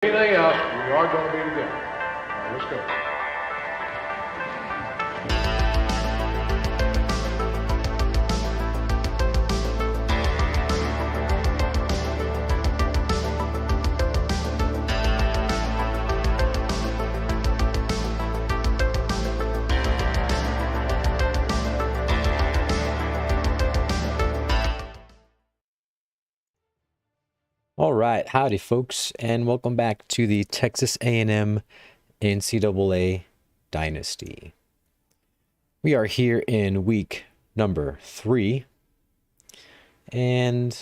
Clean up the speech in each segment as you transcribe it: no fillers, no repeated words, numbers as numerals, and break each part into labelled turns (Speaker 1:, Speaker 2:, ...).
Speaker 1: Anything else, we are going to be together. All right, let's go.
Speaker 2: All right, howdy folks, and welcome back to the Texas A&M NCAA Dynasty. We are here in week number 3, and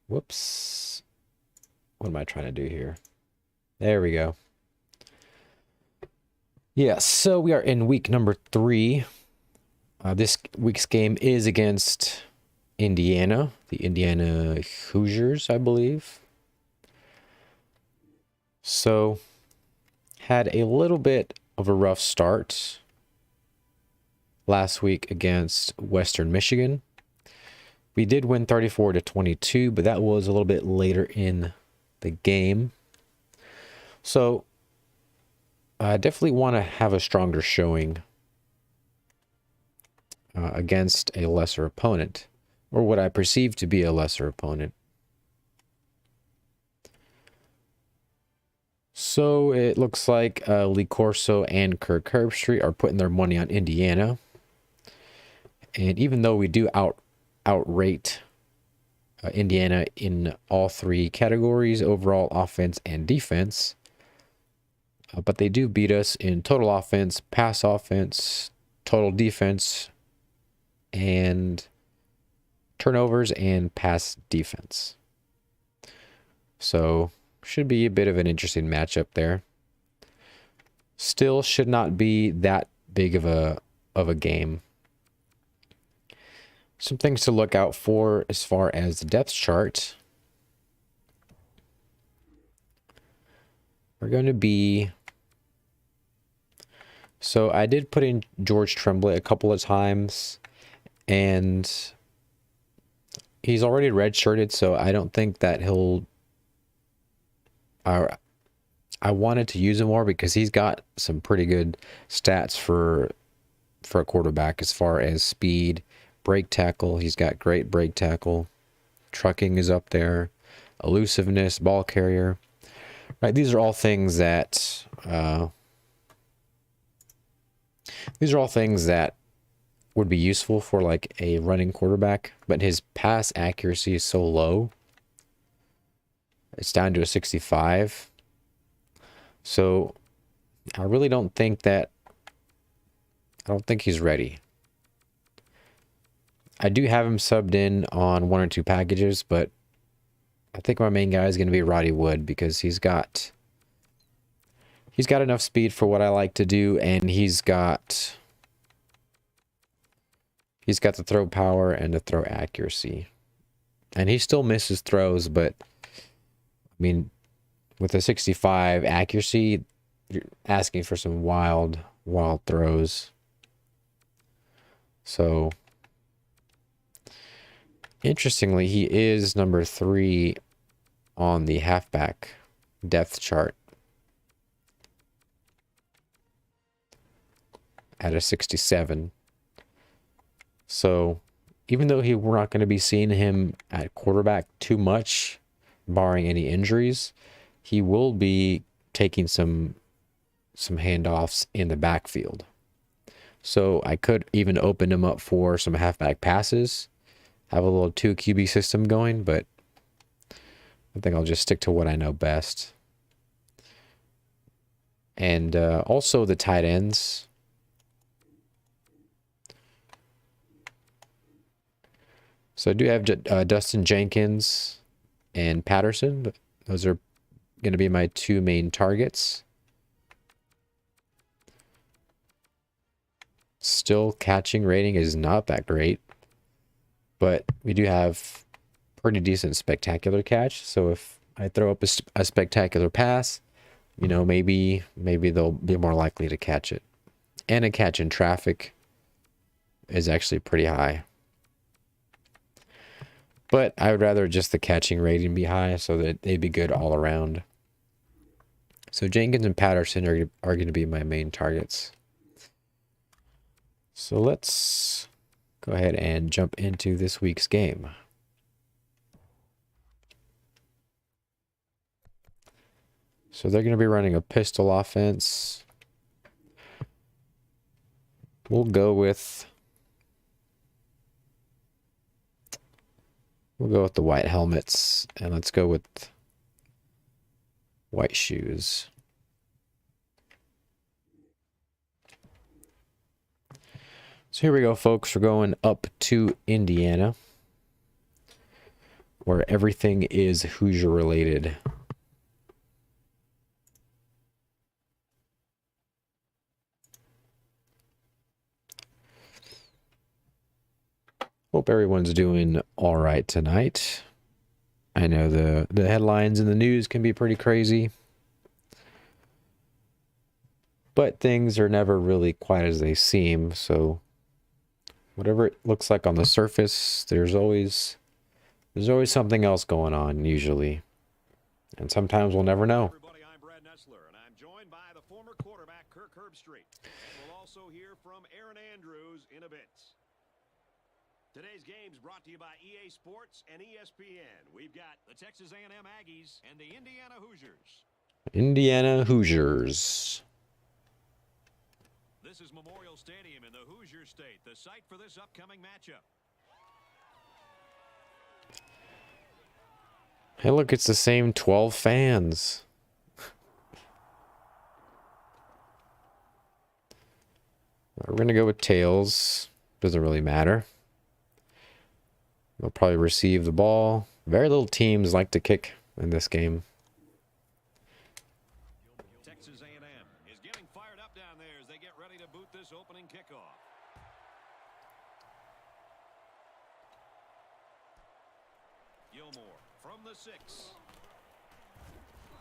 Speaker 2: whoops, what am I trying to do here? There we go. Yeah, so we are in week number 3. This week's game is against Indiana, the Indiana Hoosiers, I believe. So, had a little bit of a rough start last week against Western Michigan. We did win 34-22, but that was a little bit later in the game. So, I definitely want to have a stronger showing against a lesser opponent, or what I perceive to be a lesser opponent. So it looks like Lee Corso and Kirk Herbstreit are putting their money on Indiana. And even though we do outrate Indiana in all 3 categories, overall offense and defense, but they do beat us in total offense, pass offense, total defense, and turnovers and pass defense. So should be a bit of an interesting matchup there. Still should not be that big of a game. Some things to look out for as far as the depth chart. We're going to be... So I did put in George Tremblay a couple of times, and he's already redshirted, so I don't think that he'll... I wanted to use him more because he's got some pretty good stats for a quarterback as far as speed, break tackle. He's got great break tackle. Trucking is up there. Elusiveness, ball carrier. Right, these are all things that... would be useful for like a running quarterback, but his pass accuracy is so low. It's down to a 65. So I really don't think he's ready. I do have him subbed in on 1 or 2 packages, but I think my main guy is going to be Roddy Wood because he's got enough speed for what I like to do, and he's got the throw power and the throw accuracy. And he still misses throws, but I mean, with a 65 accuracy, you're asking for some wild throws. So, interestingly, he is number 3 on the halfback depth chart at a 67. So, even though we're not going to be seeing him at quarterback too much, barring any injuries, he will be taking some handoffs in the backfield. So, I could even open him up for some halfback passes, have a little 2 QB system going, but I think I'll just stick to what I know best. And also the tight ends. So I do have Dustin Jenkins and Patterson. Those are going to be my 2 main targets. Still, catching rating is not that great, but we do have pretty decent spectacular catch. So if I throw up a spectacular pass, you know, maybe they'll be more likely to catch it. And a catch in traffic is actually pretty high. But I would rather just the catching rating be high so that they'd be good all around. So Jenkins and Patterson are going to be my main targets. So let's go ahead and jump into this week's game. So they're going to be running a pistol offense. We'll go with the white helmets, and let's go with white shoes. So here we go, folks. We're going up to Indiana, where everything is Hoosier related. Hope everyone's doing all right tonight. I know the headlines in the news can be pretty crazy, but things are never really quite as they seem. So whatever it looks like on the surface, there's always something else going on usually, and sometimes we'll never know.
Speaker 3: Everybody, I'm Brad Nessler, and I'm joined by the former quarterback Kirk Herbstreit. We'll also hear from Aaron Andrews in a bit. Today's game's brought to you by EA Sports and ESPN. We've got the Texas A&M Aggies and the Indiana Hoosiers.
Speaker 2: Indiana Hoosiers.
Speaker 3: This is Memorial Stadium in the Hoosier State, the site for this upcoming matchup.
Speaker 2: Hey, look, it's the same 12 fans. We're going to go with tails. Doesn't really matter. They'll probably receive the ball. Very little teams like to kick in this game.
Speaker 3: Texas A&M is getting fired up down there as they get ready to boot this opening kickoff. Gilmore from the 6.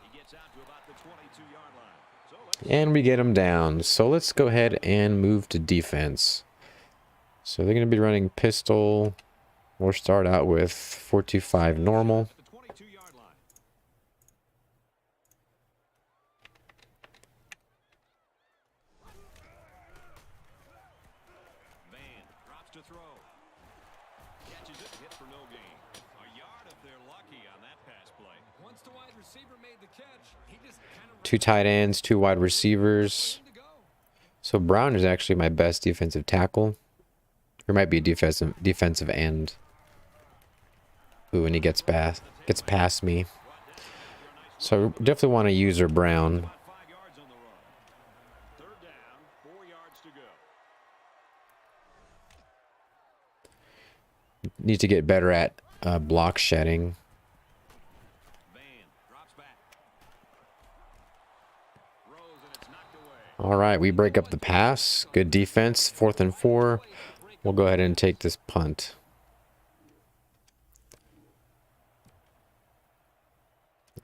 Speaker 3: He gets out to about the 22-yard line.
Speaker 2: And we get them down. So let's go ahead and move to defense. So they're going to be running pistol. We'll start out with 4-2-5 normal.
Speaker 3: The 22-yard line. Van drops to throw. Catches it, hit for no gain. A yard if they're lucky on that pass play. Once the wide receiver made the catch, he just kind of
Speaker 2: 2 tight ends, 2 wide receivers. So Brown is actually my best defensive tackle. Or might be defensive end. Ooh, and he gets past me. So definitely want to use her Brown.
Speaker 3: 5 yards on the run. 3rd down, 4 yards to go.
Speaker 2: Need to get better at block shedding.
Speaker 3: Van drops back. Rose, and it's knocked away.
Speaker 2: All right, we break up the pass. Good defense. 4th and 4. We'll go ahead and take this punt.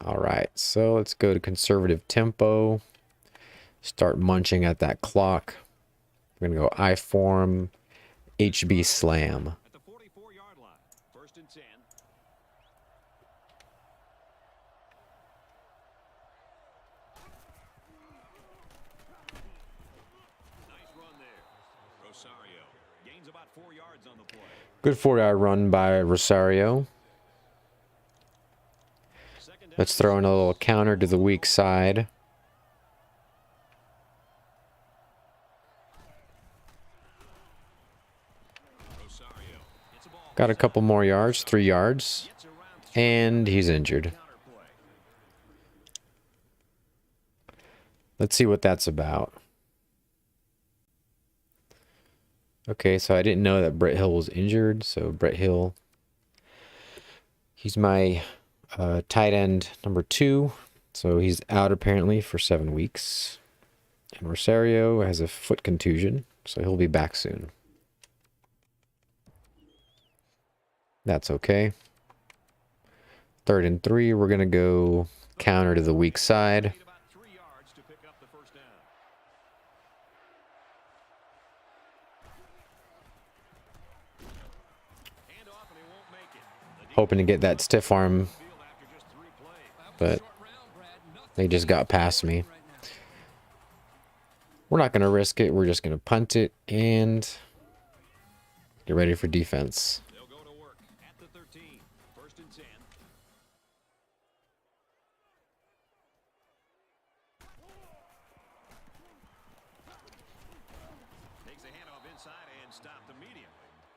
Speaker 2: All right, so let's go to conservative tempo. Start munching at that clock. We're going to go I form, HB slam.
Speaker 3: At the 44-yard line, 1st and 10. Nice run there. Rosario gains about 4 yards on the play.
Speaker 2: Good 4-yard run by Rosario. Let's throw in a little counter to the weak side.
Speaker 3: Rosario hits a ball.
Speaker 2: Got a couple more yards, 3 yards.
Speaker 3: Gets around
Speaker 2: And he's injured.
Speaker 3: counter play.
Speaker 2: Let's see what that's about. Okay, so I didn't know that Brett Hill was injured. So Brett Hill, he's my tight end number 2. So he's out apparently for 7 weeks. And Rosario has a foot contusion, so he'll be back soon. That's okay. 3rd and 3, we're going to go counter to the weak side.
Speaker 3: Need about 3 yards to pick up the 1st down. Hand off, and he won't make it. The
Speaker 2: hoping to get that stiff arm, but they just got past me. We're not going to risk it. We're just going to punt it and get ready for defense.
Speaker 3: They'll go to work at the 13. First and 10. Takes the handoff inside and stopped immediately.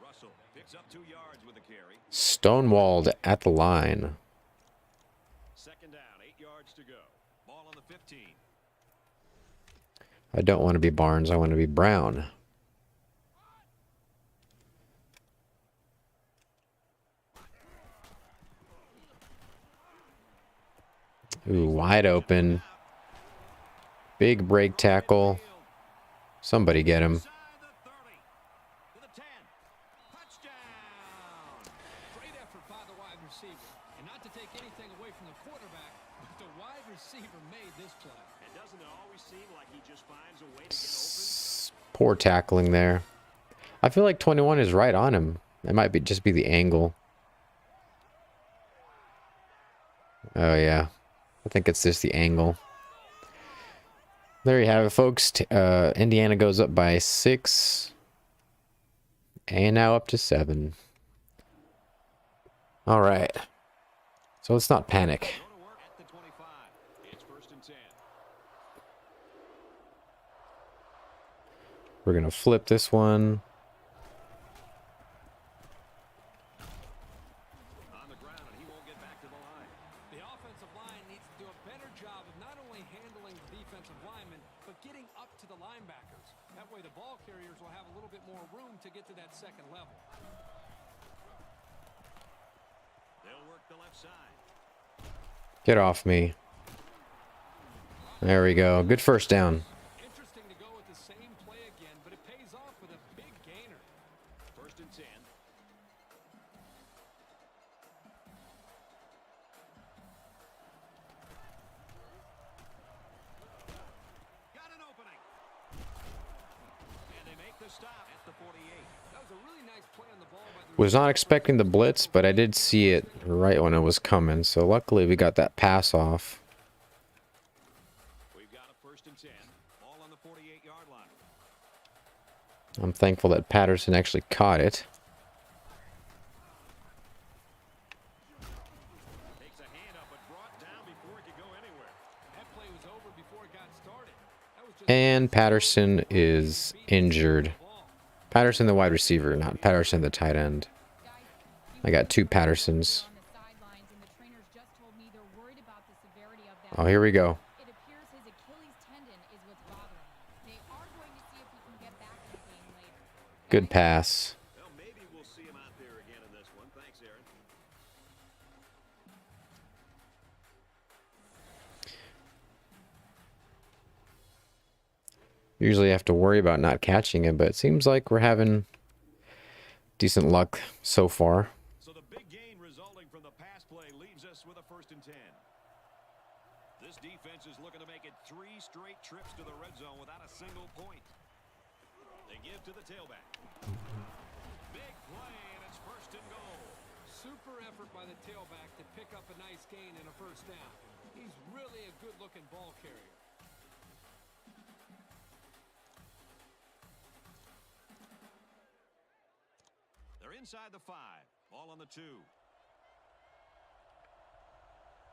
Speaker 3: Russell picks up 2 yards with a carry.
Speaker 2: Stonewalled at the line.
Speaker 3: Second down, 8 yards to go. Ball on the 15.
Speaker 2: I don't want to be Barnes. I want to be Brown. Ooh, wide open. Big break tackle. Somebody get him.
Speaker 3: Inside the 30 to the 10. Touchdown!
Speaker 4: Great effort by the wide receiver. And not to take anything away from the quarterback, but the wide receiver made this play.
Speaker 3: And doesn't it always seem like he just finds a way to get open?
Speaker 2: Poor tackling there. I feel like 21 is right on him. It might be just be the angle. Oh yeah, I think it's just the angle. There you have it, folks. Indiana goes up by 6, and now up to 7. All right, so let's not panic.
Speaker 3: Go to work at the 25. It's first and 10.
Speaker 2: We're gonna flip this one.
Speaker 3: On the ground, and he won't get back to the line.
Speaker 4: The offensive line needs to do a better job of not only handling the defensive linemen, but getting up to the linebackers. That way the ball carriers will have a little bit more room to get to that second level.
Speaker 3: They'll work the left side.
Speaker 2: Get off me. There we go. Good first down.
Speaker 4: Interesting to go with the same play again, but it pays off with a big gainer.
Speaker 3: First and 10. Got an opening. And they make the stop at the 48.
Speaker 4: That was a really nice play on the ball by the
Speaker 2: Was not expecting the blitz, but I did see it right when it was coming. So luckily we got that pass off.
Speaker 3: We've got a first and 10. All on the 48-yard line.
Speaker 2: I'm thankful that Patterson actually caught it.
Speaker 3: Takes a hand up, but brought down before it could go anywhere.
Speaker 4: That play was over before it got started. That was just
Speaker 2: And Patterson is injured. Patterson the wide receiver, not Patterson the tight end. I got 2 Pattersons. Oh, here we go.
Speaker 5: It appears his Achilles tendon is what's bothering him. They are going to see if he can get back in the game later.
Speaker 2: Good pass.
Speaker 3: Well, maybe we'll see him out there again in this one. Thanks, Aaron.
Speaker 2: Usually have to worry about not catching it, but it seems like we're having decent luck so far.
Speaker 3: So the big gain resulting from the pass play leaves us with a first and 10. This defense is looking to make it 3 straight trips to the red zone without a single point. They give to the tailback. Big play, and it's first and goal.
Speaker 4: super effort by the tailback to pick up a nice gain and a first down. He's really a good-looking ball carrier.
Speaker 3: They're inside the 5. Ball on the 2.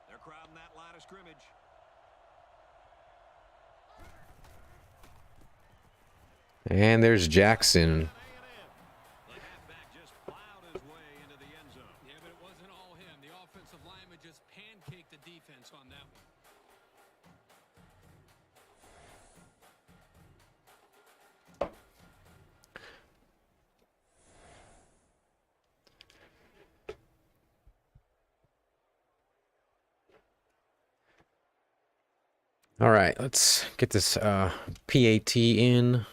Speaker 3: They're crowding that line of scrimmage.
Speaker 2: And there's Jackson.
Speaker 3: The halfback just plowed his way into the end zone.
Speaker 4: Yeah, but it wasn't all him. The offensive lineman just pancaked the defense on that one.
Speaker 2: All right, let's get this PAT in.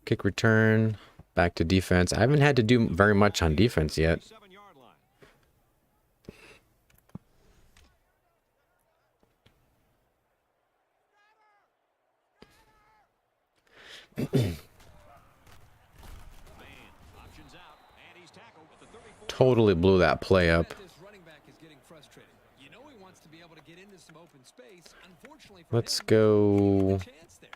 Speaker 2: Kick return, back to defense. I haven't had to do very much on defense yet.
Speaker 3: 7-yard line. Man, options out, and he's tackled at the 34.
Speaker 2: totally blew that play up.
Speaker 4: This running back is getting frustrated. You know he wants to be able to get into some open space. Unfortunately for
Speaker 2: Let's
Speaker 4: him,
Speaker 2: go
Speaker 4: chance there.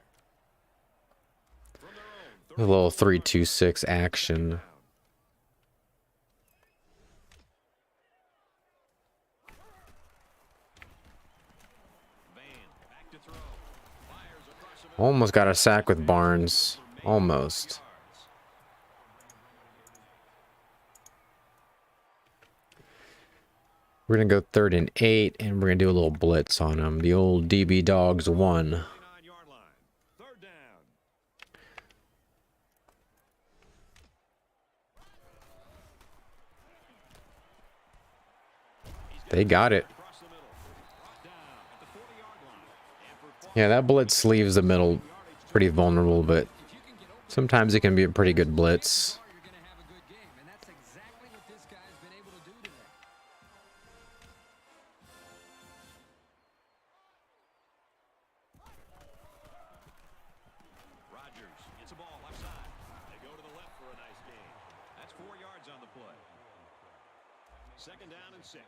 Speaker 2: a little 3-2-6 action. Almost got a sack with Barnes. Almost. We're going to go 3rd and 8, and we're going to do a little blitz on them. The old DB Dogs 1.
Speaker 3: 29-yard line. Third down.
Speaker 2: They got it.
Speaker 3: Across the middle. Brought down at the 40-yard line. And for
Speaker 2: Yeah, that blitz leaves the middle pretty vulnerable, but sometimes it can be a pretty good blitz.
Speaker 4: You're going to have a good game, and that's exactly what this guy's been able to do today.
Speaker 3: Rodgers gets a ball left side. They go to the left for a nice gain. That's 4 yards on the play. Second down and 6.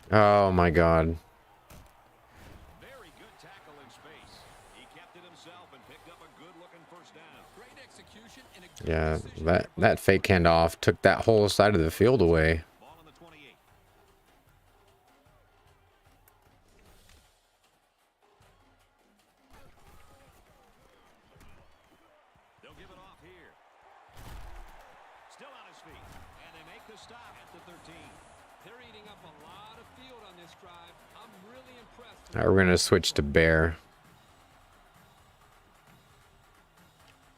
Speaker 2: Oh my god.
Speaker 3: Very good tackle in space. He kept it himself and picked up a good-looking first down.
Speaker 4: Great execution and a good
Speaker 2: Yeah,
Speaker 4: decision.
Speaker 2: that fake handoff took that whole side of the field away.
Speaker 3: Ball on the 28. They'll give it off here. Still on his feet. And they make the stop at the 13.
Speaker 4: They're eating up a lot of field on this drive. I'm really impressed.
Speaker 2: All right, we're going to switch to Bear.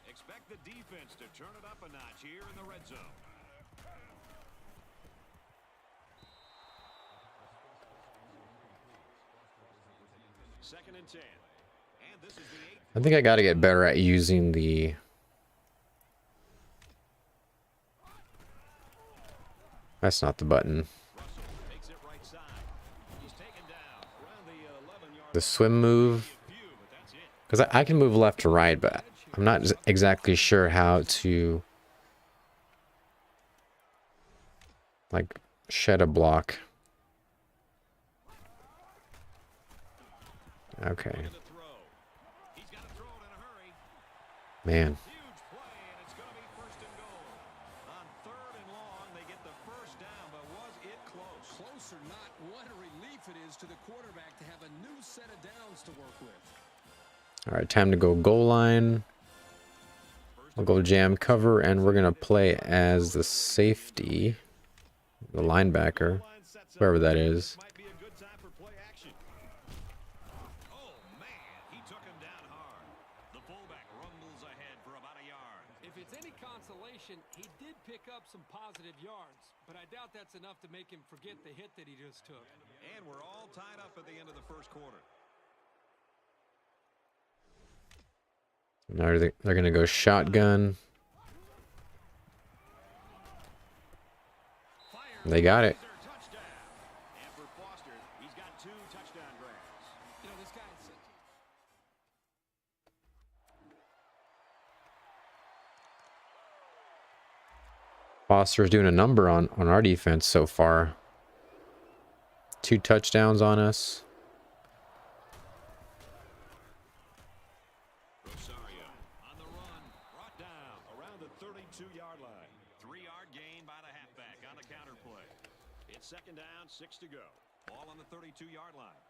Speaker 3: Expect the defense to turn it up a notch here in the red zone. Second and 10. And this is the 8th.
Speaker 2: I think I got to get better at using the... That's not the button.
Speaker 3: Russell takes it right side. He's taken down around the 11-yard
Speaker 2: The swim move.
Speaker 3: few, but that's it.
Speaker 2: Because I can move left to right, but I'm not exactly sure how to... like, shed a block. Okay.
Speaker 3: To throw. He's got to throw it in a hurry.
Speaker 2: Man.
Speaker 3: Huge play, and it's going to be first and goal. On 3rd and long, they get the first down, but was it close?
Speaker 4: Close or not, what a relief it is to the quarterback to have a new set of downs to work with.
Speaker 2: All right, time to go goal line. I'll go jam cover, and we're going to play as the safety, the linebacker,
Speaker 3: Line sets up.
Speaker 2: whoever that is.
Speaker 3: Might be a good time for play action. Oh, man, he took him down hard. The fullback rumbles ahead for about a yard.
Speaker 4: If it's any consolation, he did pick up some positive yards, but I doubt that's enough to make him forget the hit that he just took.
Speaker 3: And we're all tied up at the end of the first quarter.
Speaker 2: Now they're going to go shotgun. They got it.
Speaker 3: Touchdown. And for Foster, he's got 2 touchdown grabs.
Speaker 4: You know, this guy's...
Speaker 2: Foster's doing a number on our defense so far. 2 touchdowns on us.
Speaker 3: Rosario on the run, brought down around the 32-yard line. 3-yard gain by the halfback on the counter play. It's second down, 6 to go. Ball on the 32-yard line.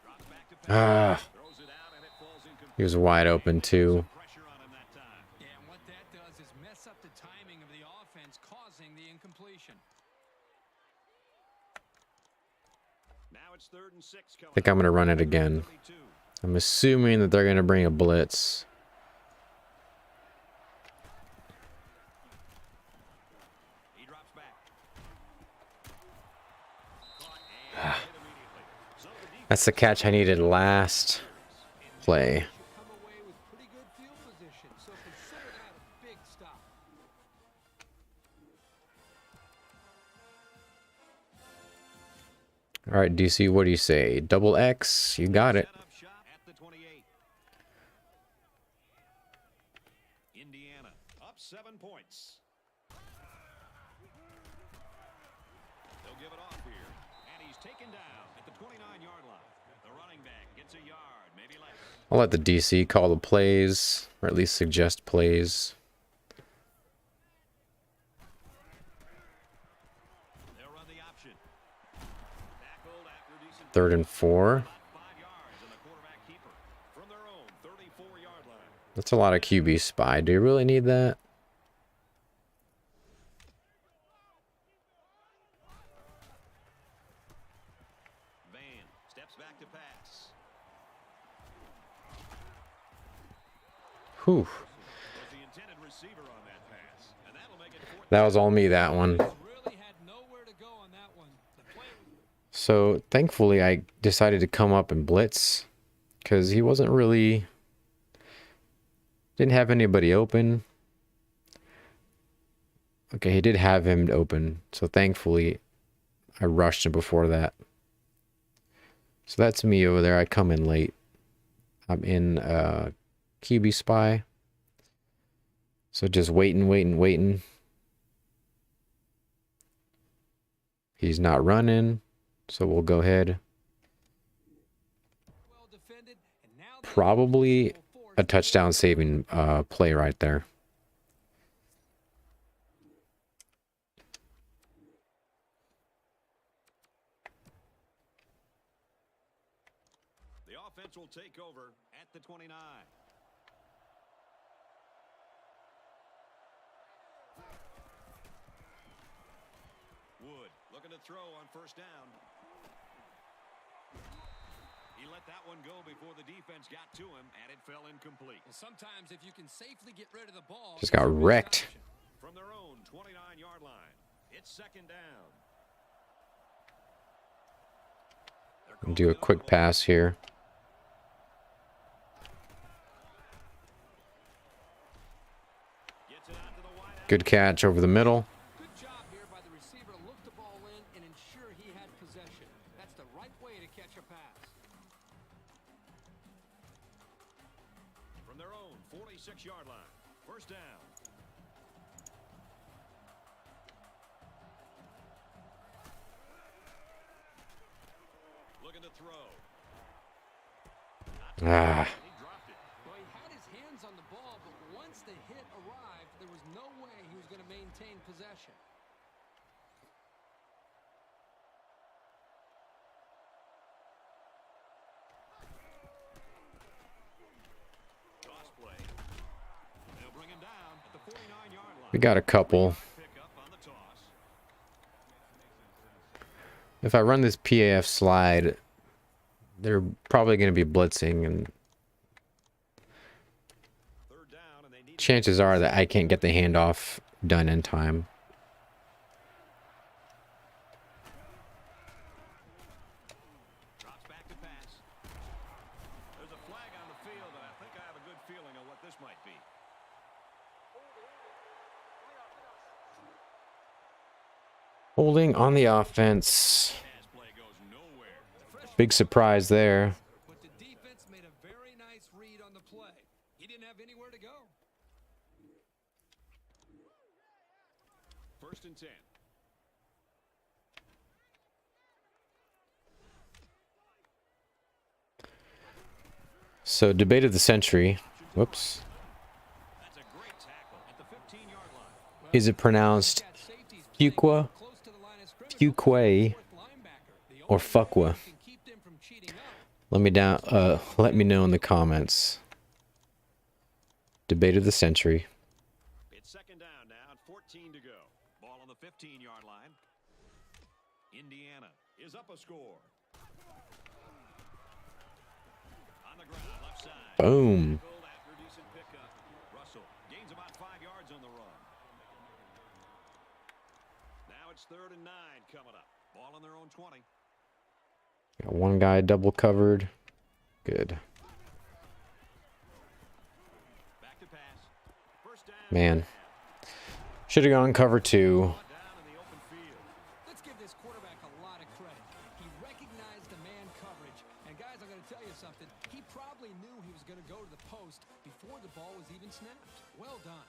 Speaker 3: Drops back to pass. Throws it out and it falls incomplete.
Speaker 2: He was wide open too.
Speaker 3: Pressure on him that time.
Speaker 4: Yeah, and what that does is mess up the timing of the offense, causing the incompletion.
Speaker 3: Now it's 3rd and 6 coming.
Speaker 2: I think I'm going to run it again.
Speaker 3: 32.
Speaker 2: I'm assuming that they're going to bring a blitz.
Speaker 3: He drops back. Caught and hit immediately. So the defense
Speaker 2: That's the catch I needed last play.
Speaker 4: Should come away with pretty good field position, so consider that a big stop.
Speaker 2: All right, DC, what do you say? Double X, you got it.
Speaker 3: Set up shop at the 28. Indiana up 7 points. They'll give it off here, and he's taken down at the 29-yard line. The running back gets a yard, maybe less.
Speaker 2: I'll let the DC call the plays, or at least suggest plays.
Speaker 3: They'll run the option. Tackled after decent
Speaker 2: 3rd and 4.
Speaker 3: 5 yards, and the quarterback keeper from their own 34-yard line.
Speaker 2: That's a lot of QB spy. Do you really need that?
Speaker 3: Van steps back to pass.
Speaker 2: Whew.
Speaker 3: Was the intended receiver on that pass, and that'll make it 4th.
Speaker 2: That was all me, that one.
Speaker 4: Really had nowhere to go on that one. The play
Speaker 2: So thankfully I decided to come up and blitz because he wasn't really, didn't have anybody open. Okay, he did have him open, so thankfully I rushed him before that. So that's me over there. I come in late. I'm in QB spy. So just waiting. He's not running. So we'll go ahead.
Speaker 4: well defended, and now they
Speaker 2: Probably a touchdown saving play right there.
Speaker 3: The offense will take over at the 29. Wood looking to throw on 1st down. He let that one go before the defense got to him, and it fell incomplete.
Speaker 4: Well, sometimes if you can safely get rid of the ball,
Speaker 2: Just got
Speaker 4: it's a good
Speaker 2: wrecked.
Speaker 4: option.
Speaker 3: From their own 29-yard line, it's 2nd down.
Speaker 2: Do a quick pass here.
Speaker 3: Gets it out to the wide out.
Speaker 2: Good catch over the middle.
Speaker 4: Good job here by the receiver to look the ball in and ensure he had possession. That's the right way to catch a pass.
Speaker 3: From their own 46-yard line, 1st down. Looking to throw.
Speaker 2: Ah,
Speaker 3: He dropped it.
Speaker 4: Well, he had his hands on the ball, but once the hit arrived, there was no way he was going to maintain possession.
Speaker 3: Toss play. They'll bring him down at the 49-yard line.
Speaker 2: we got a couple.
Speaker 3: Pick up on the toss.
Speaker 2: If I run this PAF slide, they're probably going to be blitzing, and
Speaker 3: 3rd down, and they need
Speaker 2: chances are that I can't get the handoff done in time.
Speaker 3: drops back to pass. There's a flag on the field, and I think I have a good feeling of what this might be.
Speaker 2: Holding on the offense.
Speaker 3: Pass play goes nowhere.
Speaker 2: Big surprise there.
Speaker 4: But the defense made a very nice read on the play. He didn't have anywhere to go.
Speaker 3: 1st and 10.
Speaker 2: So debate of the century. Whoops.
Speaker 3: That's a great tackle at the 15-yard line.
Speaker 2: Is it pronounced
Speaker 4: Got safeties playing
Speaker 2: Fuqua,
Speaker 4: close to the line of scrimmage.
Speaker 2: Fuquay,
Speaker 4: Fourth linebacker. The
Speaker 2: or
Speaker 4: only
Speaker 2: Fuqua?
Speaker 4: thing can keep them from cheating up.
Speaker 2: Let me know in the comments. Debate of the century.
Speaker 3: It's 2nd down now and 14 to go. Ball on the 15-yard line. Indiana is up a score. On the ground, left side.
Speaker 2: Boom.
Speaker 3: Goal after a decent pickup. Russell gains about 5 yards on the run. Now it's 3rd and 9 coming up. Ball on their own 20.
Speaker 2: Got one guy double covered. Good.
Speaker 3: Back to pass. 1st down.
Speaker 2: Man. Should have gone cover 2.
Speaker 3: Down in the open field.
Speaker 4: Let's give this quarterback a lot of credit. He recognized tell you something. He probably knew he was going to go to the post before the ball was even snapped. Well done.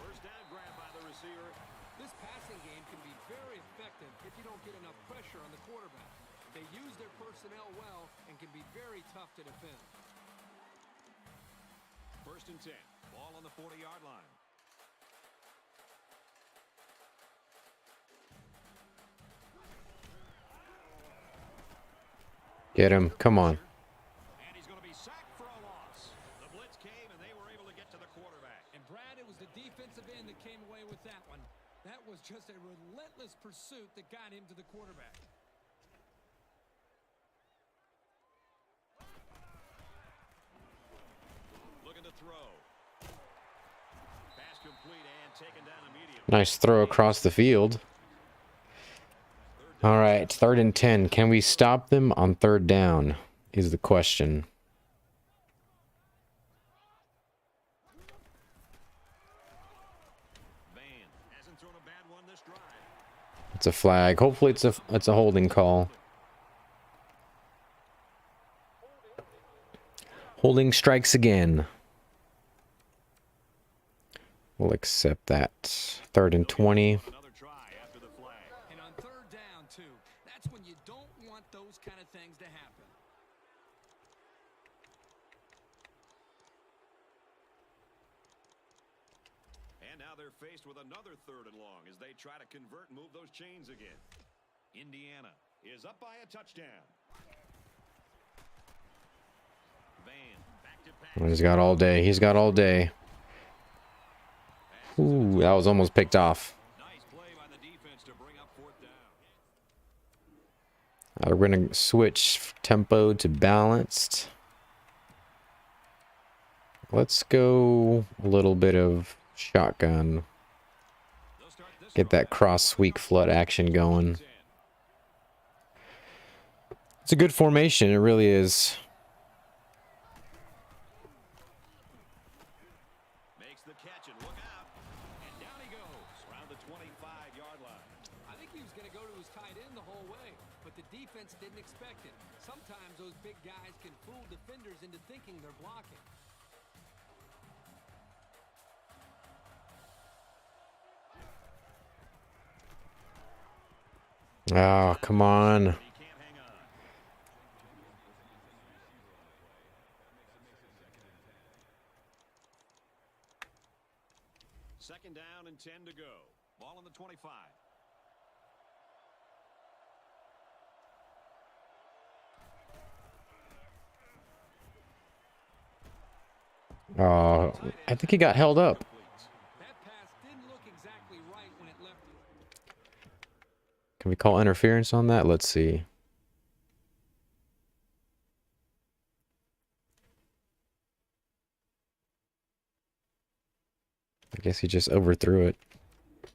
Speaker 3: First down grab by the receiver.
Speaker 4: This passing game can be very effective if you don't get enough pressure on the quarterback. They use their personnel well and can be very tough to defend.
Speaker 3: First and 10. Ball on the 40-yard line.
Speaker 2: Get him. Come on.
Speaker 3: And he's going to be sacked for a loss. The blitz came, and they were able to get to the quarterback.
Speaker 4: And Brad, it was the defensive end that came away with that one. That was just a relentless pursuit that got him to the quarterback.
Speaker 3: Looking to throw. Pass complete and taken down immediately.
Speaker 2: Nice throw across the field. All right, 3rd and 10. Can we stop them on 3rd down is the question.
Speaker 3: Van hasn't thrown a bad one this drive.
Speaker 2: It's a flag. Hopefully it's a holding call. Holding strikes again. We'll accept that. 3rd and 20.
Speaker 3: Another try after the flag.
Speaker 4: And on 3rd down, too, that's when you don't want those kind of things to happen.
Speaker 3: And now they're faced with another 3rd and long as they try to convert and move those chains again. Indiana is up by a touchdown. Van, back to pass.
Speaker 2: He's got all day. He's got all day. Ooh, that was almost picked off.
Speaker 3: Nice play by the defense to bring up 4th down.
Speaker 2: We're going to switch tempo to balanced. Let's go a little bit of shotgun.
Speaker 3: They'll start this
Speaker 2: Get that
Speaker 3: drive.
Speaker 2: cross sweep flood action going. It's a good formation. It really is.
Speaker 3: Makes the catch and look out. And down he goes around the 25-yard line.
Speaker 4: I think he was going to go to his tight end the whole way, but the defense didn't expect it. Sometimes those big guys can fool defenders into thinking they're blocking.
Speaker 2: Oh, come on.
Speaker 3: He can't hang on. Second down and 10 to go. Ball on the 25.
Speaker 2: Oh, I think he got held up.
Speaker 4: That pass didn't look exactly right when it left him.
Speaker 2: Can we call interference on that? Let's see. I guess he just overthrew it.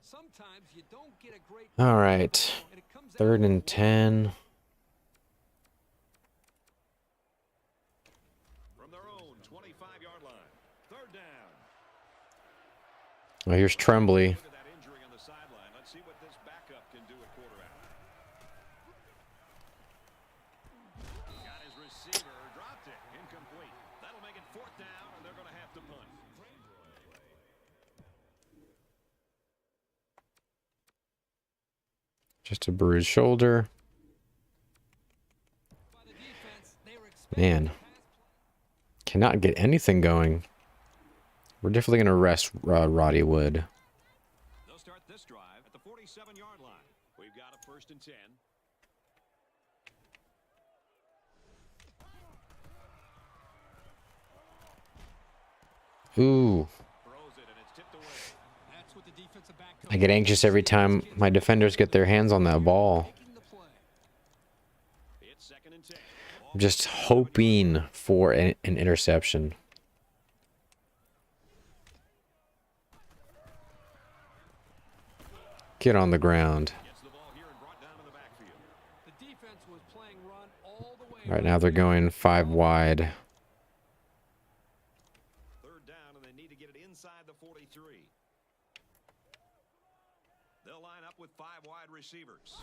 Speaker 4: Sometimes you don't get a great
Speaker 2: All right.
Speaker 4: and it comes out
Speaker 2: 3rd and 10.
Speaker 3: From their own 25-yard line. 3rd down.
Speaker 2: Oh, here's Tremblay.
Speaker 3: Look at that injury on the sideline. Let's see what this backup can do at quarterback. Got his receiver. Dropped it. Incomplete. That'll make it 4th down, and they're going to have to punt.
Speaker 2: Just a bruised shoulder.
Speaker 4: by the defense. They were expecting
Speaker 2: Man.
Speaker 4: the pass play.
Speaker 2: Cannot get anything going. We're definitely going to rest Roddy Wood.
Speaker 3: They'll start this drive at the 47-yard line. We've got a 1st and 10.
Speaker 2: Ooh.
Speaker 3: Throws it, and it's tipped away.
Speaker 4: That's what the defensive back
Speaker 2: I get anxious every time my defenders get their hands on that ball.
Speaker 4: making the play.
Speaker 3: It's 2nd and 10.
Speaker 2: I'm just hoping for an interception. Get on the ground.
Speaker 3: Gets the ball here and brought down in the backfield.
Speaker 4: The defense was playing run all the way.
Speaker 2: Right now they're going 5 wide.
Speaker 3: 3rd down, and they need to get it inside the 43. up with 5 wide receivers.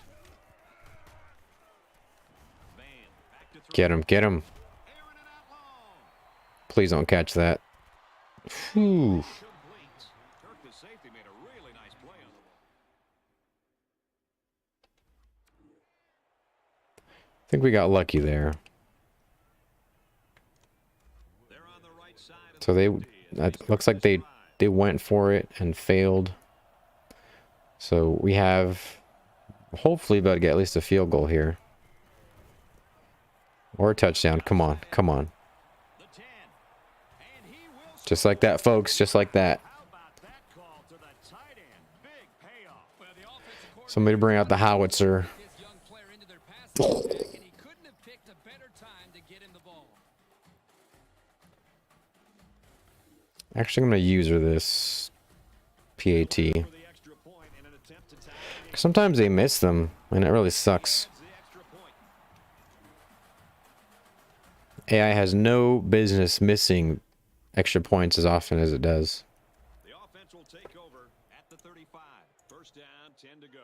Speaker 3: Van, back to throw.
Speaker 2: Get him, get him.
Speaker 3: Aaron and out long.
Speaker 2: Please don't catch that. Whew.
Speaker 3: Complete. Kirk, the safety, made a really nice play on the ball.
Speaker 2: I think we got lucky there.
Speaker 3: They're on the right side of
Speaker 2: So
Speaker 3: the 50 as
Speaker 2: it looks like
Speaker 3: start
Speaker 2: they went for it and failed. So we have hopefully about to get at least a field goal here. Or a touchdown. Come on, come on.
Speaker 3: the 10. And he will
Speaker 2: Just like that, folks. Just like that.
Speaker 3: How about that call to the tight end? Big payoff.
Speaker 4: Well, the offensive
Speaker 2: Somebody bring out the howitzer.
Speaker 4: his young player into their passing attack, and he couldn't have picked a better time to get him the ball.
Speaker 2: Actually, I'm going to use her this PAT.
Speaker 3: For the extra point in an attempt to tie the game.
Speaker 2: Sometimes they miss them, and it really sucks.
Speaker 3: The extra point.
Speaker 2: AI has no business missing extra points as often as it does.
Speaker 3: The offense will take over at the 35. First down, 10 to go.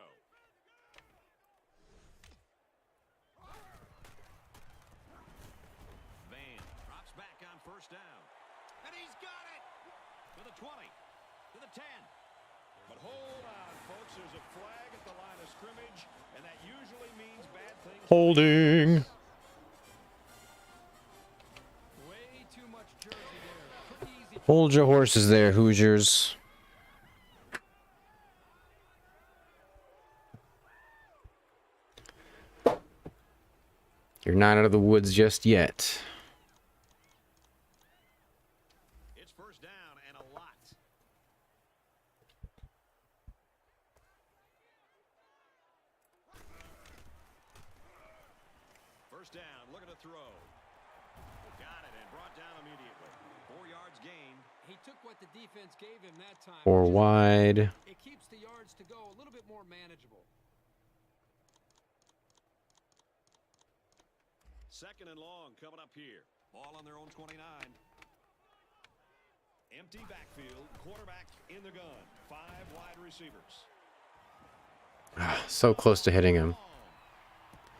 Speaker 3: Van drops back on first down. And he's got it! To the 20. To the 10. But hold on, folks. There's a flag at the line of scrimmage, and that usually means bad things.
Speaker 2: Holding.
Speaker 4: Way too much jersey there. Pretty easy.
Speaker 2: Hold your horses there, Hoosiers. You're not out of the woods just yet.
Speaker 3: It's first down and a lot. First down, look at the throw. Got it and brought down immediately. 4 yards gained.
Speaker 4: He took what the defense gave him that time.
Speaker 2: Or
Speaker 4: which is-
Speaker 2: wide.
Speaker 4: It keeps the yards to go a little bit more manageable.
Speaker 3: Second and long coming up here. Ball on their own 29. Empty backfield. Quarterback in the gun. 5 wide receivers.
Speaker 2: So close to hitting him.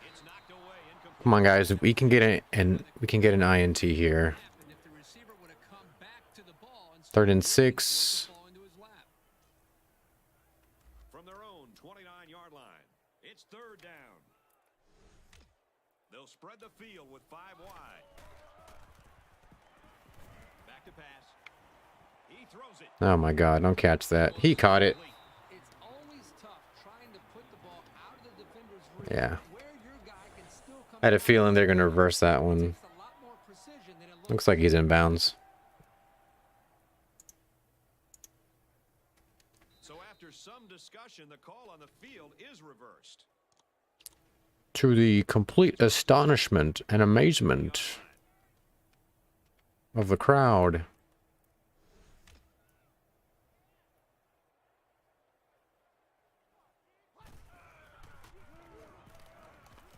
Speaker 3: It's knocked away. Incomplete.
Speaker 2: Come on, guys. We can get an INT here.
Speaker 4: And if the receiver would have come back to the ball and
Speaker 2: 3rd and
Speaker 4: started
Speaker 2: 6.
Speaker 4: fall into his lap.
Speaker 3: From their own 29-yard line. It's third down. They'll spread the field with 5 wide. Back to pass. He throws it.
Speaker 2: Oh my God! Don't catch that. He caught it.
Speaker 4: It's always tough trying to put the ball out of the defender's reach.
Speaker 2: Yeah.
Speaker 4: Where your guy can still come
Speaker 2: I had a
Speaker 4: out.
Speaker 2: feeling they're gonna reverse that one.
Speaker 4: Takes a lot more precision than it
Speaker 2: Looks like he's in bounds.
Speaker 3: So after some discussion, the call on the field is reversed.
Speaker 2: To the complete astonishment and amazement of the crowd.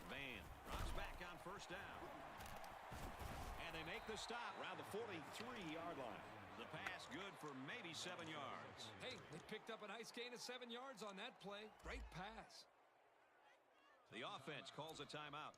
Speaker 3: Van drops back on first down. And they make the stop around the 43-yard line. The pass good for maybe 7 yards.
Speaker 4: Hey, they picked up a nice gain of 7 yards on that play. Great pass.
Speaker 3: The offense calls a timeout.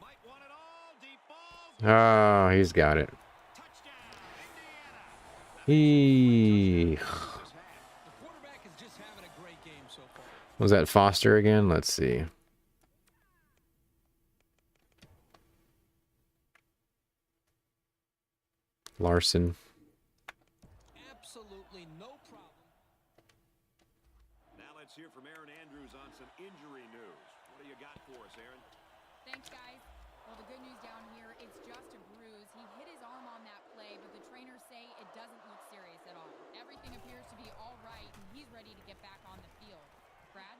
Speaker 3: Might want it all. Deep balls.
Speaker 2: Oh, he's got it.
Speaker 3: Touchdown, Indiana.
Speaker 2: He
Speaker 4: The quarterback is just having a great game so far.
Speaker 2: was that Foster again? Let's see. Larson.
Speaker 4: Absolutely no problem.
Speaker 3: Now let's hear from Aaron Andrews on some injury news. What do you got for us, Aaron?
Speaker 5: Thanks, guys. Well, the good news down here, it's just a bruise. He hit his arm on that play, but the trainers say it doesn't look serious at all. Everything appears to be all right, and he's ready to get back on the field. Brad?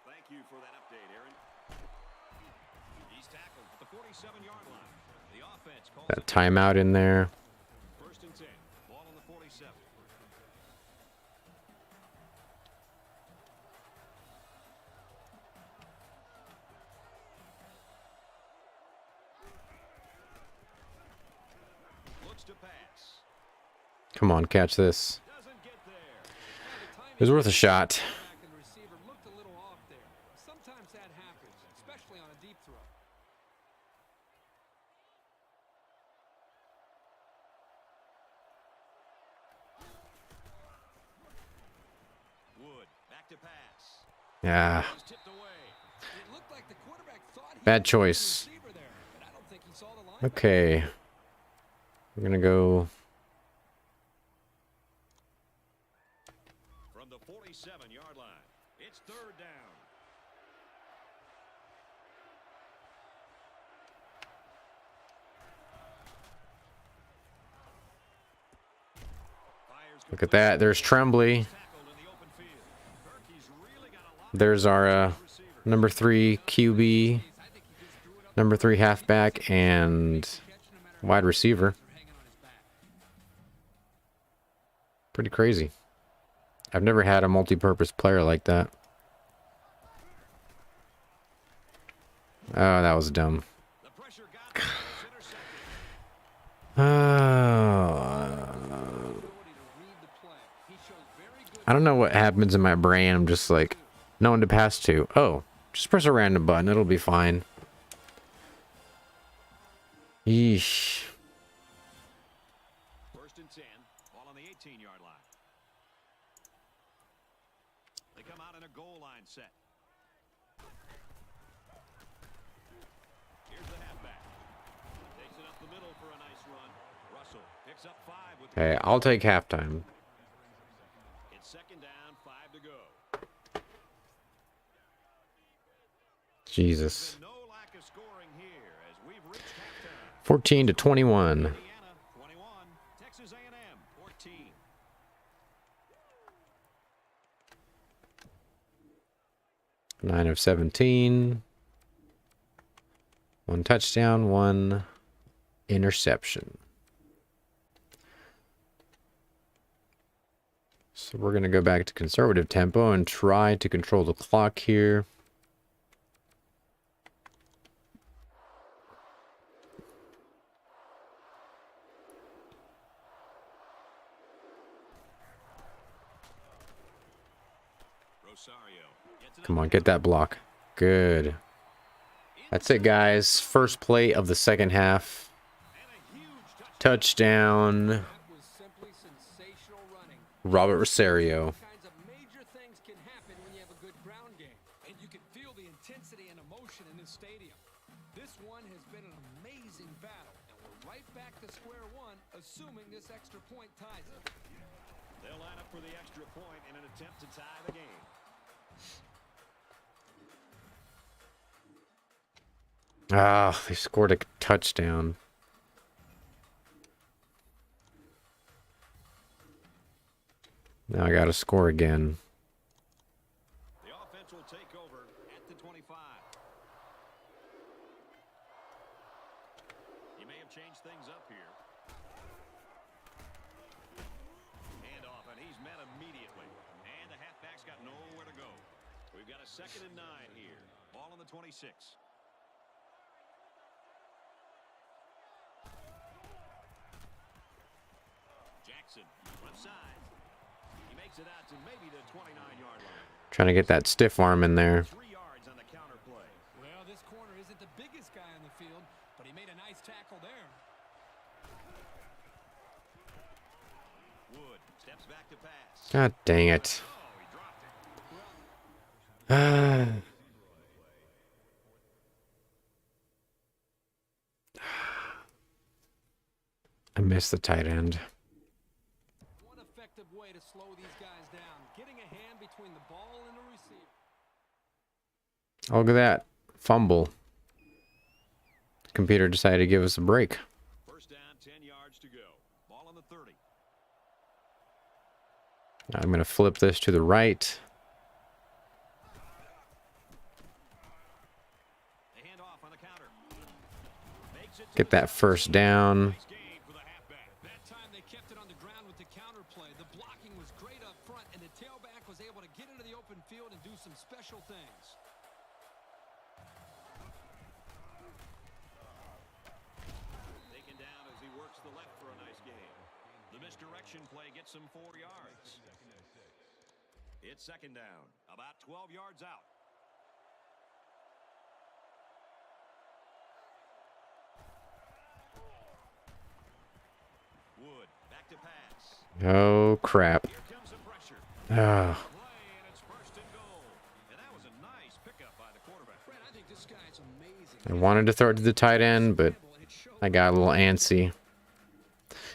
Speaker 3: Thank you for that update, Aaron. He's tackled at the 47-yard line. The offense calls
Speaker 2: That
Speaker 3: it
Speaker 2: timeout in there.
Speaker 3: first and 10. Ball on the 47. wants to pass.
Speaker 2: Come on, catch this.
Speaker 3: Doesn't get there.
Speaker 2: It was worth a shot.
Speaker 4: And the receiver looked a little off there. Sometimes that happens, especially on a deep throw.
Speaker 3: Wood, back to pass.
Speaker 2: Yeah,
Speaker 3: He's tipped away.
Speaker 4: It looked like the quarterback thought he
Speaker 2: bad
Speaker 4: had the
Speaker 2: choice.
Speaker 4: receiver there, but I don't think he saw the line.
Speaker 2: Okay. We're going to go.
Speaker 3: From the 47-yard line, it's third down.
Speaker 2: Look at that. There's Tremblay. There's our number 3 QB, number 3 halfback, and wide receiver. Pretty crazy. I've never had a multi-purpose player like that. Oh, that was dumb. I don't know what happens in my brain. I'm just like, no one to pass to. Oh, just press a random button. It'll be fine. Yeesh.
Speaker 3: First and 10, ball on the 18-yard line. They come out in a goal line set. Here's the halfback. Takes it up the middle for a nice run. Russell picks up 5 with
Speaker 2: Okay, I'll take halftime.
Speaker 3: it's second down, 5 to go.
Speaker 2: Jesus.
Speaker 3: No lack of scoring here as we've reached halftime.
Speaker 2: 14 to 21.
Speaker 3: Indiana 21, Texas A&M 14.
Speaker 2: Nine of 17. 1 touchdown, 1 interception. So we're going to go back to conservative tempo and try to control the clock here. Come on, get that block. Good. That's it, guys. First play of the second half. Touchdown.
Speaker 4: That was simply sensational running.
Speaker 2: Robert Rosario.
Speaker 4: All kinds of major things can happen when you have a good ground game, and you can feel the intensity and emotion in this stadium. This one has been an amazing battle, and we're right back to square one, assuming this extra point ties it.
Speaker 3: They'll line up for the extra point in an attempt to tie the game.
Speaker 2: Ah, they scored a touchdown. Now I gotta score again.
Speaker 3: The offense will take over at the 25. He may have changed things up here. Hand off, and he's met immediately. And the halfback's got nowhere to go. We've got a 2nd and 9 here. Ball on the 26. Jackson, left side. He makes it out to maybe the 29-yard line.
Speaker 2: Trying to get that stiff arm in there.
Speaker 3: 3 yards on the counter play.
Speaker 4: Well, this corner isn't the biggest guy on the field, but he made a nice tackle there.
Speaker 3: Wood steps back to pass.
Speaker 2: God dang it.
Speaker 3: Oh, he dropped it.
Speaker 2: I missed the tight end.
Speaker 4: One effective way to slow these guys down, getting a hand between the ball and the receiver.
Speaker 2: Oh, look at that. Fumble. Computer decided to give us a break.
Speaker 3: First down, 10 yards to go. Ball on the 30.
Speaker 2: I'm going to flip this to the right.
Speaker 3: They hand off on the counter. Makes it to
Speaker 2: Get that first down.
Speaker 3: nice gain for the halfback.
Speaker 4: That time they kept it on the ground with the counter play. The blocking was great up front, and the tailback was able to get into the open field and do some special things.
Speaker 3: Taken down as he works the the left for a nice game. The misdirection play gets him 4 yards. It's second down, about 12 yards out. Wood, back to pass.
Speaker 2: Oh, crap.
Speaker 3: Here comes the pressure.
Speaker 2: Ah.
Speaker 3: Play, and it's first and goal. And that was a nice pickup by the quarterback.
Speaker 4: Fred, I think this guy's amazing.
Speaker 2: I wanted to throw it to the tight end, but I got a little antsy.